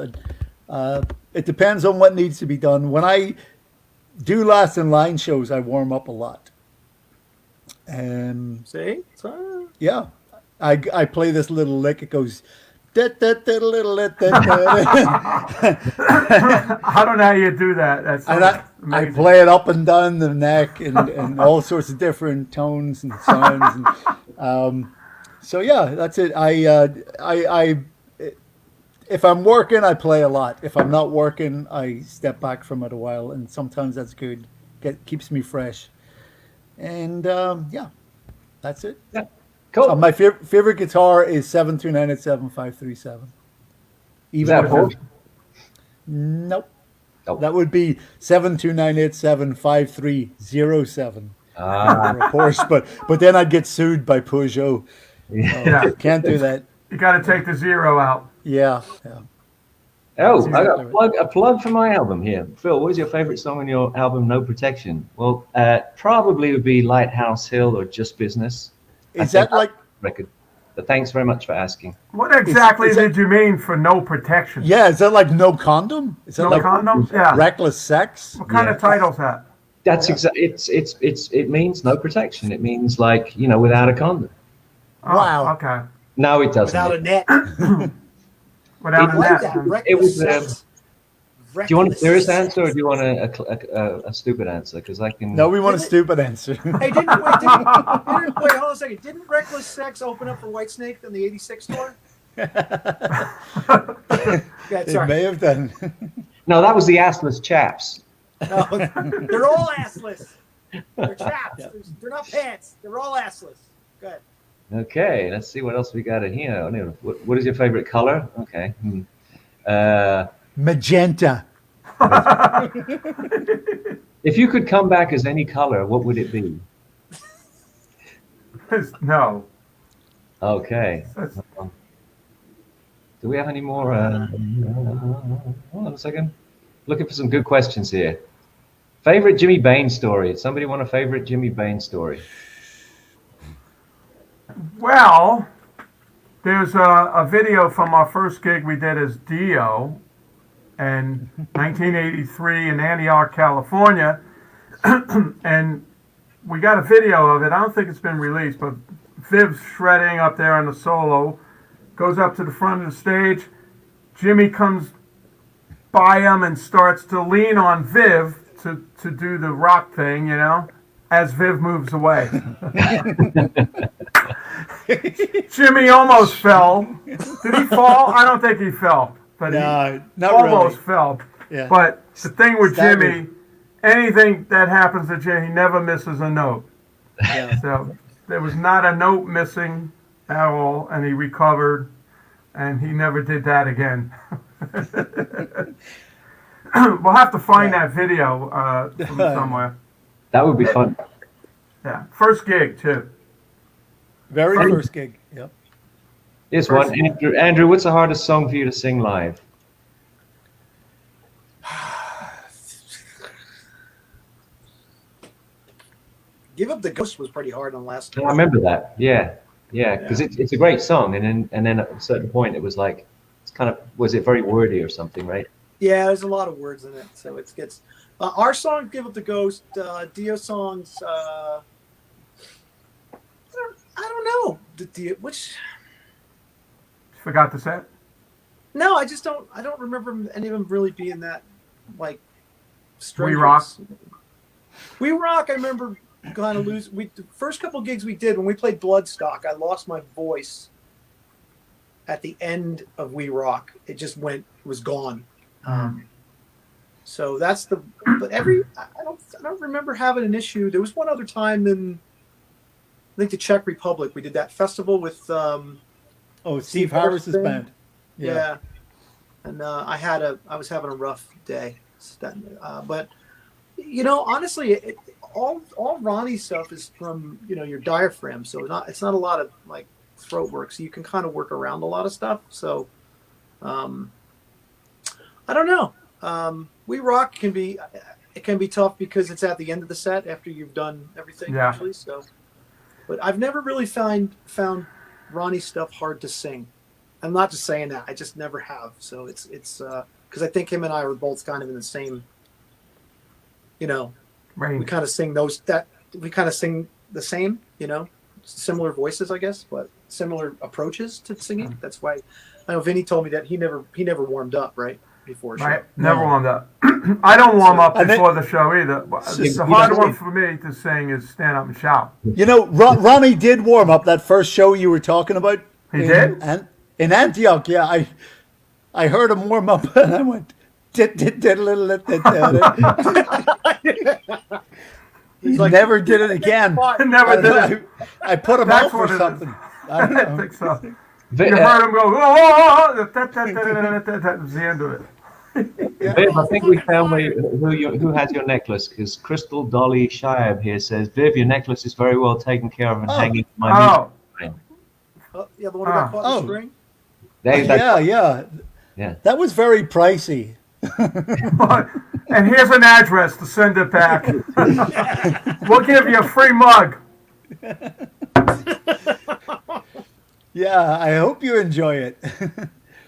It depends on what needs to be done. When I do Last in Line shows, I warm up a lot. And See? yeah, I play this little lick. It goes. I I don't know how you do that. That's And I amazing. play it up and down the neck and all sorts of different tones and sounds. And, so yeah, that's it. If I'm working, I play a lot. If I'm not working, I step back from it a while, and sometimes that's good. Keeps me fresh. And yeah, that's it. Yeah. Cool. My favorite guitar is 729 7537. Is that a Even if Porsche? Nope. Nope. That would be 729875307 Ah, for a Porsche, but then I'd get sued by Peugeot. Yeah. Can't do that. You got to take the zero out. Yeah. oh, I got a plug for my album here. Phil, what is your favorite song on your album, No Protection? Well, probably would be Lighthouse Hill or Just Business. Is that like? Record. But thanks very much for asking. What exactly is that- did you mean for no protection? Yeah. Is that like no condom? Is that No like condom? Yeah. reckless sex? What kind of title's that? That's exactly. It means no protection. It means like without a condom. Oh, Wow. Okay. No, it doesn't. Without a net. Without It a was- net. that. It Reckless was, sex. Do you want a serious Reckless answer or sex. do you want a stupid answer? Because I can. No, we want a stupid answer. Hey, wait, hold on a second. Didn't Reckless Sex open up for Whitesnake in the 86 tour? Yeah, It sorry. may have done. No, that was the Assless Chaps. No, they're all assless. They're chaps. They're not pants. They're all assless. Good. Okay, let's see what else we got in here. I don't know, what is your favorite color? Okay. Magenta. If you could come back as any color, what would it be? No. Okay. That's- Do we have any more? Hold on a second. Looking for some good questions here. Favorite Jimmy Bain story? Somebody want a favorite Jimmy Bain story? Well, there's a video from our first gig we did as Dio in 1983 in Antioch, California. And we got a video of it. I don't think it's been released, but Viv's shredding up there on the solo, goes up to the front of the stage. Jimmy comes by him and starts to lean on Viv to do the rock thing, as Viv moves away. Jimmy almost fell. Did he fall? I don't think he fell, but he No, not almost really. fell. Yeah. But the thing with Staggered. Jimmy, anything that happens to Jimmy, he never misses a note. Yeah. So there was not a note missing at all, and he recovered, and he never did that again. We'll have to find that video from somewhere. That would be fun. Yeah, first gig too. Very first gig. Yep. Here's one. Andrew, what's the hardest song for you to sing live? Give Up the Ghost was pretty hard on last. I remember that. Yeah, because it's a great song, and then at a certain point it was like it's kind of was it very wordy or something, right? Yeah, there's a lot of words in it, so it gets. Our song, "Give Up the Ghost," Dio songs. I don't know. The Dio, which Forgot to say it. no, I just don't. I don't remember any of them really being that like. We Rock. We Rock. I remember kind of lose. The first couple gigs we did when we played Bloodstock, I lost my voice. At the end of We Rock, it just was gone. So that's the. But I don't remember having an issue. There was one other time in, I think the Czech Republic, we did that festival with. Steve Harris's band. Yeah. And I was having a rough day. But honestly, all Ronnie stuff is from your diaphragm, so it's not a lot of like throat work, so you can kind of work around a lot of stuff. So I don't know. We Rock can be tough because it's at the end of the set after you've done everything. Yeah. Actually, so. But I've never really found Ronnie stuff hard to sing. I'm not just saying that. I just never have. So it's because I think him and I were both kind of in the same. Right. We kind of sing the same. Similar voices, I guess, but similar approaches to singing. That's why I know Vinny told me that he never warmed up right before a show. Right. Never warmed up. I don't warm up And then- before the show either. The hard one for me to sing is stand up and shout. Ronnie did warm up that first show you were talking about. He did? In Antioch, yeah. I heard him warm up and I went. He like, never did it again. Never did it. I put him That's out for what it is. something. I don't I know. think so. Viv, You heard him go, oh, that was the end of it. Viv, I think we found who has your necklace, because Crystal Dolly Shiab here says, Viv, your necklace is very well taken care of and hanging in my Oh, music. yeah, the one that got caught in Oh. the string. Yeah. That was very pricey. and here's an address to send it back. We'll give you a free mug. Yeah, I hope you enjoy it.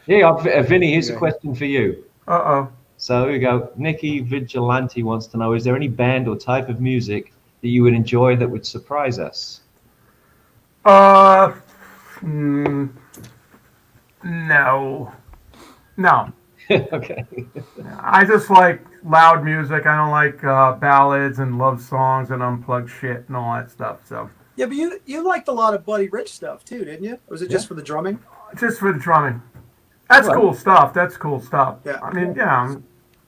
Yeah, Vinny, here's a question for you. Uh-oh. So here we go. Nikki Vigilante wants to know, is there any band or type of music that you would enjoy that would surprise us? No. Okay. I just like loud music. I don't like ballads and love songs and unplugged shit and all that stuff. So Yeah, but you liked a lot of Buddy Rich stuff too, didn't you? Or was it just for the drumming? just for the drumming. That's Right. cool stuff. That's cool stuff. Yeah. I mean,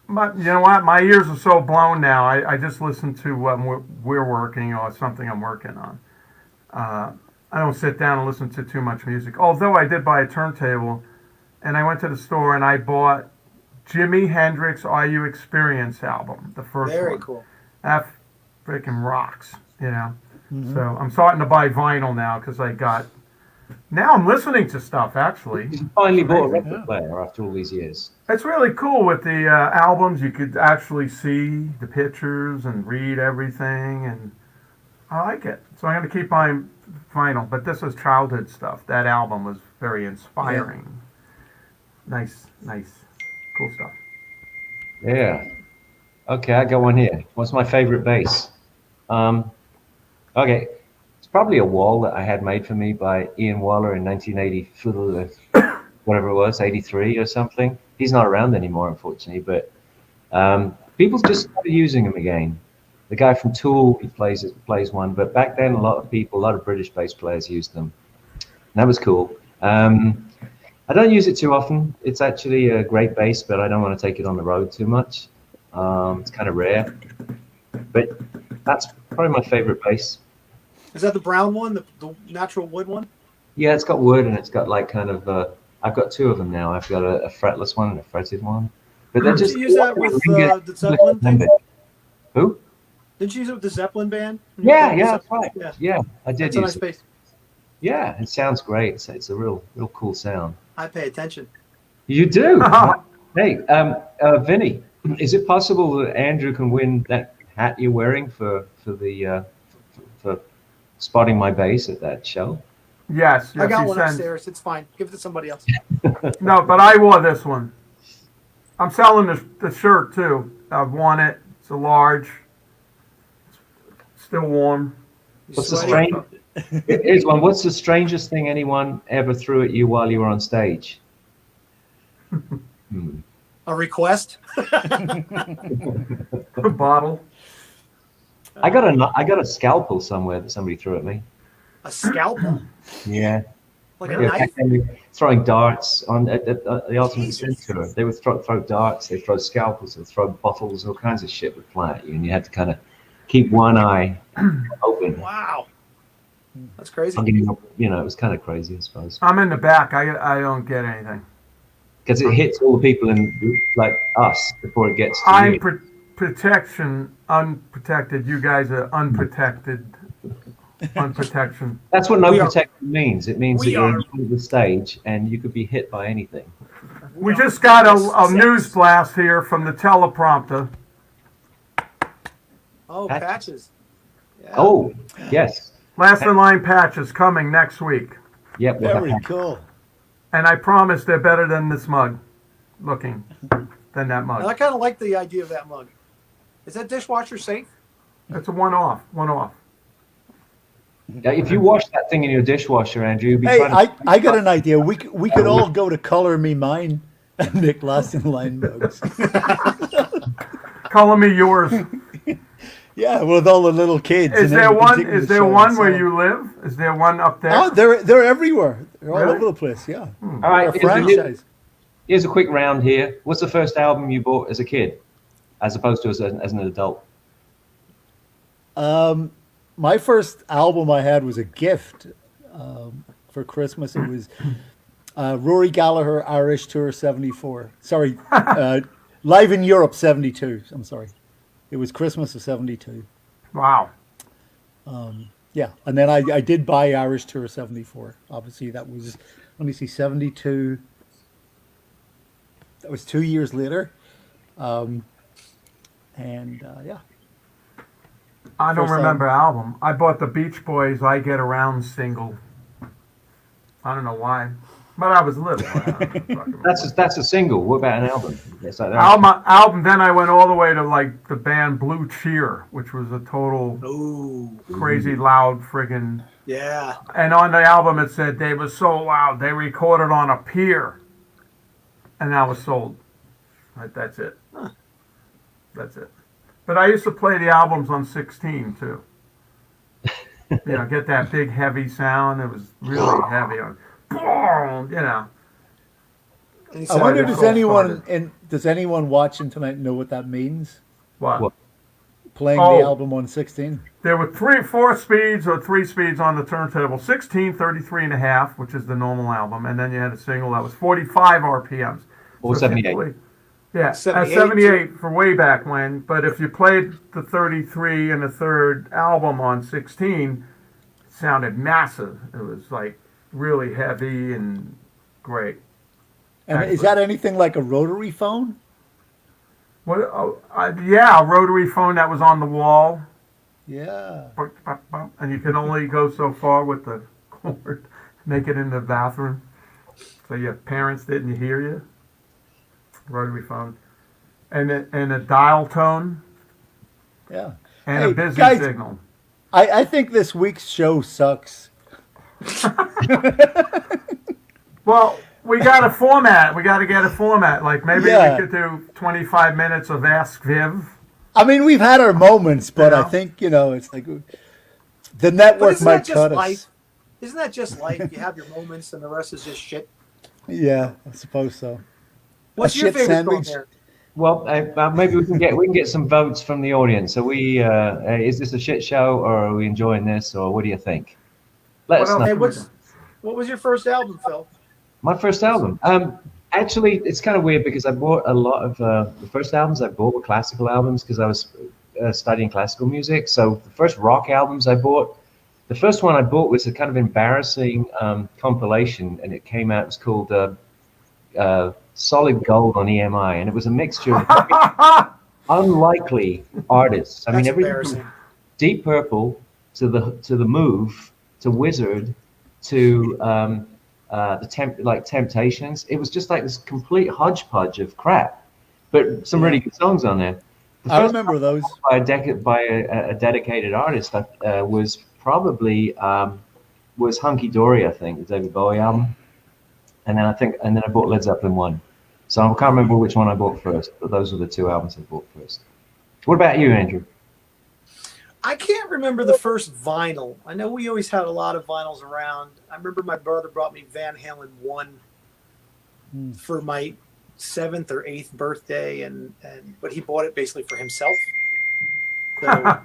but you know what? My ears are so blown now. I just listen to what we're working or something I'm working on. I don't sit down and listen to too much music. Although I did buy a turntable, and I went to the store and I bought Jimi Hendrix "Are You Experience" album, the first Very one. cool. That freaking rocks, So I'm starting to buy vinyl now because now I'm listening to stuff actually. You finally bought a record player after all these years. It's really cool with the albums. You could actually see the pictures and read everything, and I like it. So I'm going to keep buying vinyl. But this is childhood stuff. That album was very inspiring. Nice, cool stuff. Yeah. Okay, I got one here. What's my favorite bass? Okay, it's probably a wall that I had made for me by Ian Waller in 1980, whatever it was, 83 or something. He's not around anymore, unfortunately, but people just started using them again. The guy from Tool, he plays one, but back then a lot of British bass players used them. And that was cool. I don't use it too often. It's actually a great bass, but I don't want to take it on the road too much. It's kind of rare, but that's probably my favorite bass. Is that the brown one, the natural wood one? Yeah, it's got wood and it's got like kind of. I've got two of them now. I've got a fretless one and a fretted one. But they're Did just you use that with the Zeppelin thing? Who? Didn't you use it with the Zeppelin band? Yeah, that's right. Yeah. Yeah, I did That's a use nice it. bass. Yeah, it sounds great. It's a real cool sound. I pay attention. You do. Hey, Vinny, is it possible that Andrew can win that hat you're wearing for spotting my bass at that show. Yes, I got he one sends. upstairs. It's fine. Give it to somebody else. No, but I wore this one. I'm selling the shirt too. I've worn it. It's a large. Still warm. You What's the sweaty? strange? Here's one. What's the strangest thing anyone ever threw at you while you were on stage? A request? A bottle. I got a scalpel somewhere that somebody threw at me. A scalpel? Yeah. Like a Yeah, knife? and we throwing darts on at the Ultimate Jesus. Center. They would throw darts, they throw scalpels, they throw bottles, all kinds of shit would fly at you, and you had to kind of keep one eye open. Wow. That's crazy. You know, it was kind of crazy, I suppose, I'm in the back. I don't get anything. because it hits all the people in like us before it gets to I'm you. protection, unprotected. You guys are unprotected. Unprotection. That's what no We are- protection means. It means that we you're are- in front of the stage and you could be hit by anything. We just got a news blast here from the teleprompter. Oh, Patches. patches. Yeah. Oh, yes. Last in line patch is coming next week. Yep. we'll Very have- cool. And I promise they're better than this mug looking than that And I mug. kind of like the idea of that mug. Is that dishwasher safe? It's a one-off. Yeah, if you wash that thing in your dishwasher, Andrew, you'll be Hey, trying to. I got an idea. We could all go to Color Me Mine and make last in line mugs. Color me yours. Yeah, with all the little kids. Is and then there we can one? take them Is to there show one and where sell. you live? Is there one up there? Oh, they're everywhere. They're all Really? over the place. Yeah, All right, a franchise. here's a quick round here. What's the first album you bought as a kid, as opposed to as an adult? My first album I had was a gift for Christmas. It was Rory Gallagher Irish Tour '74. Sorry, Live in Europe '72. I'm sorry. It was Christmas of '72. Wow. Yeah, and then I did buy Irish Tour '74. Obviously, that was, let me see, '72. That was 2 years later. Yeah. I don't First remember album. I bought the Beach Boys "I Get Around" single. I don't know why, but I was little. That's a single. What about an album? Yes, like that. Album. Then I went all the way to like the band Blue Cheer, which was a total Ooh. crazy loud friggin'. Yeah. And on the album it said they were so loud they recorded on a pier, and that was sold. That's it. That's it. But I used to play the albums on 16 too. You know, get that big heavy sound. It was really heavy on. You know. And he I said, wonder, it's does all anyone started. does anyone watching tonight know what that means? What? Playing Oh. the album on 16. There were 4 speeds or 3 speeds on the turntable. 16, 33 and a half, which is the normal album. And then you had a single that was 45 RPMs. Or So if you 78. play- Yeah, 78. 78 for way back when. But if you played the 33 and a third album on 16, it sounded massive. It was like really heavy and great. And is that anything like a rotary phone? What? Oh, yeah, a rotary phone that was on the wall. Yeah. And you can only go so far with the cord, make it in the bathroom, so your parents didn't hear you. Rotary phone, and a dial tone, Yeah. and Hey, a busy guys, signal. I think this week's show sucks. Well, we got a format. We got to get a format. Like maybe Yeah. we could do 25 minutes of Ask Viv. I mean, we've had our moments, but Yeah. I think, it's like the But network isn't might that just cut us. life? Isn't that just life? You have your moments and the rest is just shit. Yeah, I suppose so. What's A your shit favorite sandwich? song there? Well, maybe we can get some votes from the audience. So is this a shit show, or are we enjoying this, or what do you think? Let us What else? know. Hey, what was your first album, Phil? My first album. Actually, it's kind of weird because I bought a lot of the first albums I bought were classical albums because I was studying classical music. So the first rock albums I bought, the first one I bought was a kind of embarrassing compilation, and it came out. It was called Solid Gold on EMI, and it was a mixture of unlikely artists. I mean, That's everything embarrassing. from Deep Purple to the Move to Wizard to Temptations. It was just like this complete hodgepodge of crap, but some really good songs on there. The I first remember those. by a dedicated artist was probably was Hunky Dory, I think, the David Bowie album, and then I bought Led Zeppelin 1. So I can't remember which one I bought first, but those were the two albums I bought first. What about you, Andrew? I can't remember the first vinyl. I know we always had a lot of vinyls around. I remember my brother brought me Van Halen 1 for my 7th or 8th birthday, but he bought it basically for himself. So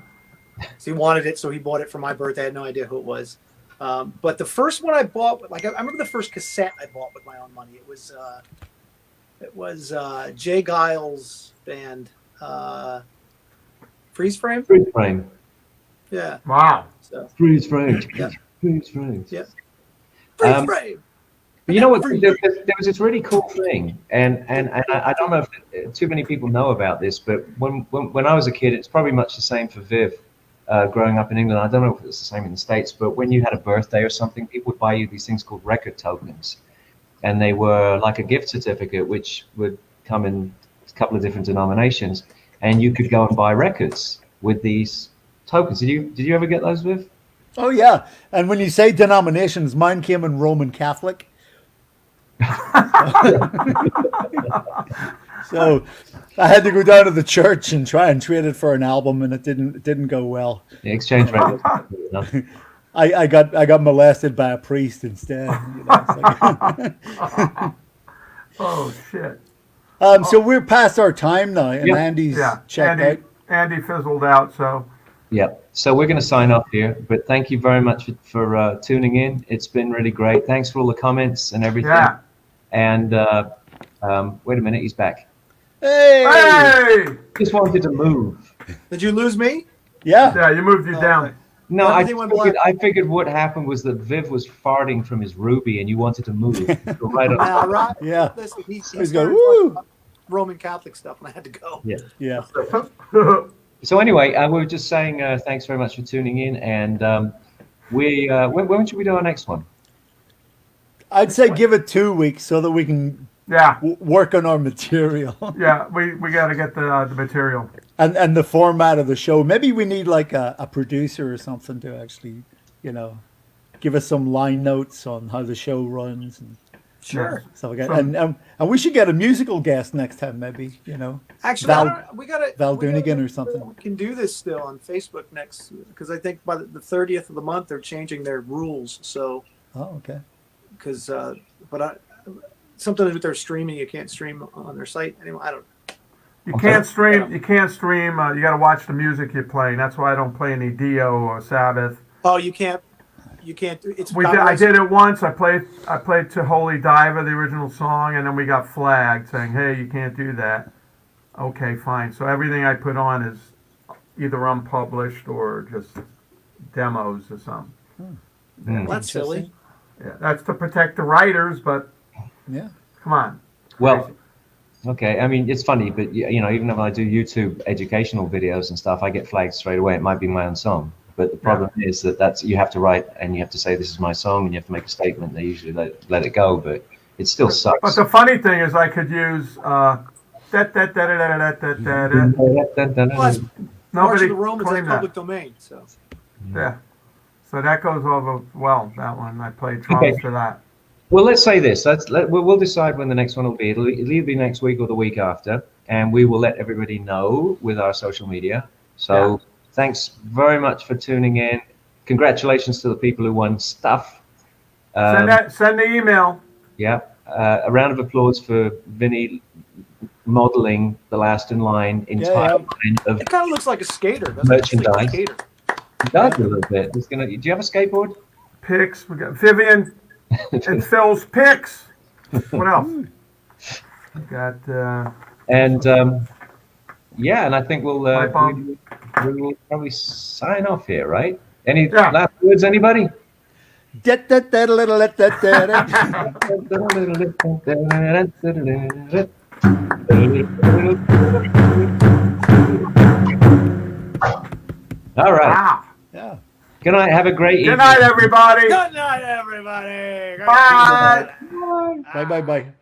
he wanted it, so he bought it for my birthday. I had no idea who it was. But the first one I bought, like I remember the first cassette I bought with my own money. It was Jay Giles' band, Freeze Frame. Freeze Frame. Yeah. Wow. So Freeze Frame. Yeah. Freeze Frame. yeah. Freeze Um, Frame. But you know what? There was this really cool thing, and I don't know if too many people know about this, but when I was a kid, it's probably much the same for Viv. Growing up in England, I don't know if it's the same in the States, but when you had a birthday or something, people would buy you these things called record tokens, and they were like a gift certificate, which would come in a couple of different denominations, and you could go and buy records with these tokens. Did you ever get those, Viv? Oh yeah, and when you say denominations, mine came in Roman Catholic. So I had to go down to the church and try and trade it for an album, and it didn't go well. The exchange rate. I got molested by a priest instead. You know, it's like- Oh shit. So we're past our time now, and Yep. Andy's Yeah. checked out. Andy fizzled out. So Yeah. So we're going to sign off here, but thank you very much for tuning in. It's been really great. Thanks for all the comments and everything. yeah. And wait a minute, he's back. Hey! Hey. Just wanted to move. Did you lose me? Yeah. Yeah, you moved you Oh, down. okay. No, Everything went black. I figured what happened was that Viv was farting from his Ruby, and you wanted to move. So right on. Now, right? Yeah. Listen, he He's going, started woo! talking about Roman Catholic stuff, and I had to go. Yeah. So anyway, we were just saying thanks very much for tuning in, and when should we do our next one? I'd say give it 2 weeks so that we can Yeah. work on our material Yeah. We got to get the material. and the format of the show. Maybe we need like a producer or something to actually, give us some line notes on how the show runs and Sure. stuff like that. And we should get a musical guest next time, maybe. Actually, Val- we got to Val Doonigan or something. We can do this still on Facebook next, because I think by the 30th of the month they're changing their rules. So, Oh, okay. because something with their streaming, you can't stream on their site anymore. I don't know. You can't stream. You can't stream. You got to watch the music you're playing. That's why I don't play any Dio or Sabbath. Oh, you can't. You can't. It's I did it once. I played to Holy Diver, the original song, and then we got flagged saying, "Hey, you can't do that." Okay, fine. So everything I put on is either unpublished or just demos or something. Well, that's silly. Yeah, that's to protect the writers, but Yeah. come on. Well, okay. I mean, it's funny, but even if I do YouTube educational videos and stuff, I get flagged straight away. It might be my own song, but the problem is that you have to write and you have to say this is my song, and you have to make a statement. They usually let it go, but it still But sucks. the funny thing is, I could use Well, that's March of Nobody the Romans is claimed that. public domain. So Yeah. So that goes over well. That one I played drums Okay. for that. Well, let's say this. We'll decide when the next one will be. It'll either be next week or the week after, and we will let everybody know with our social media. So thanks very much for tuning in. Congratulations to the people who won stuff. Send the email. Yeah. A round of applause for Vinny modeling the last in line entire line of it kind of looks like a skater. Doesn't it? It's like a Merchandise. skater. it does a little bit. Do you have a skateboard? Picks. We got Vivian and Phil's picks. What else? We got And and I think we'll Pipe bomb. we will probably sign off here, right? Any Yeah. last words, anybody? All right. wow. Yeah. Good night. Have a great evening. Good night, everybody. Good night, everybody. Bye. Bye bye bye.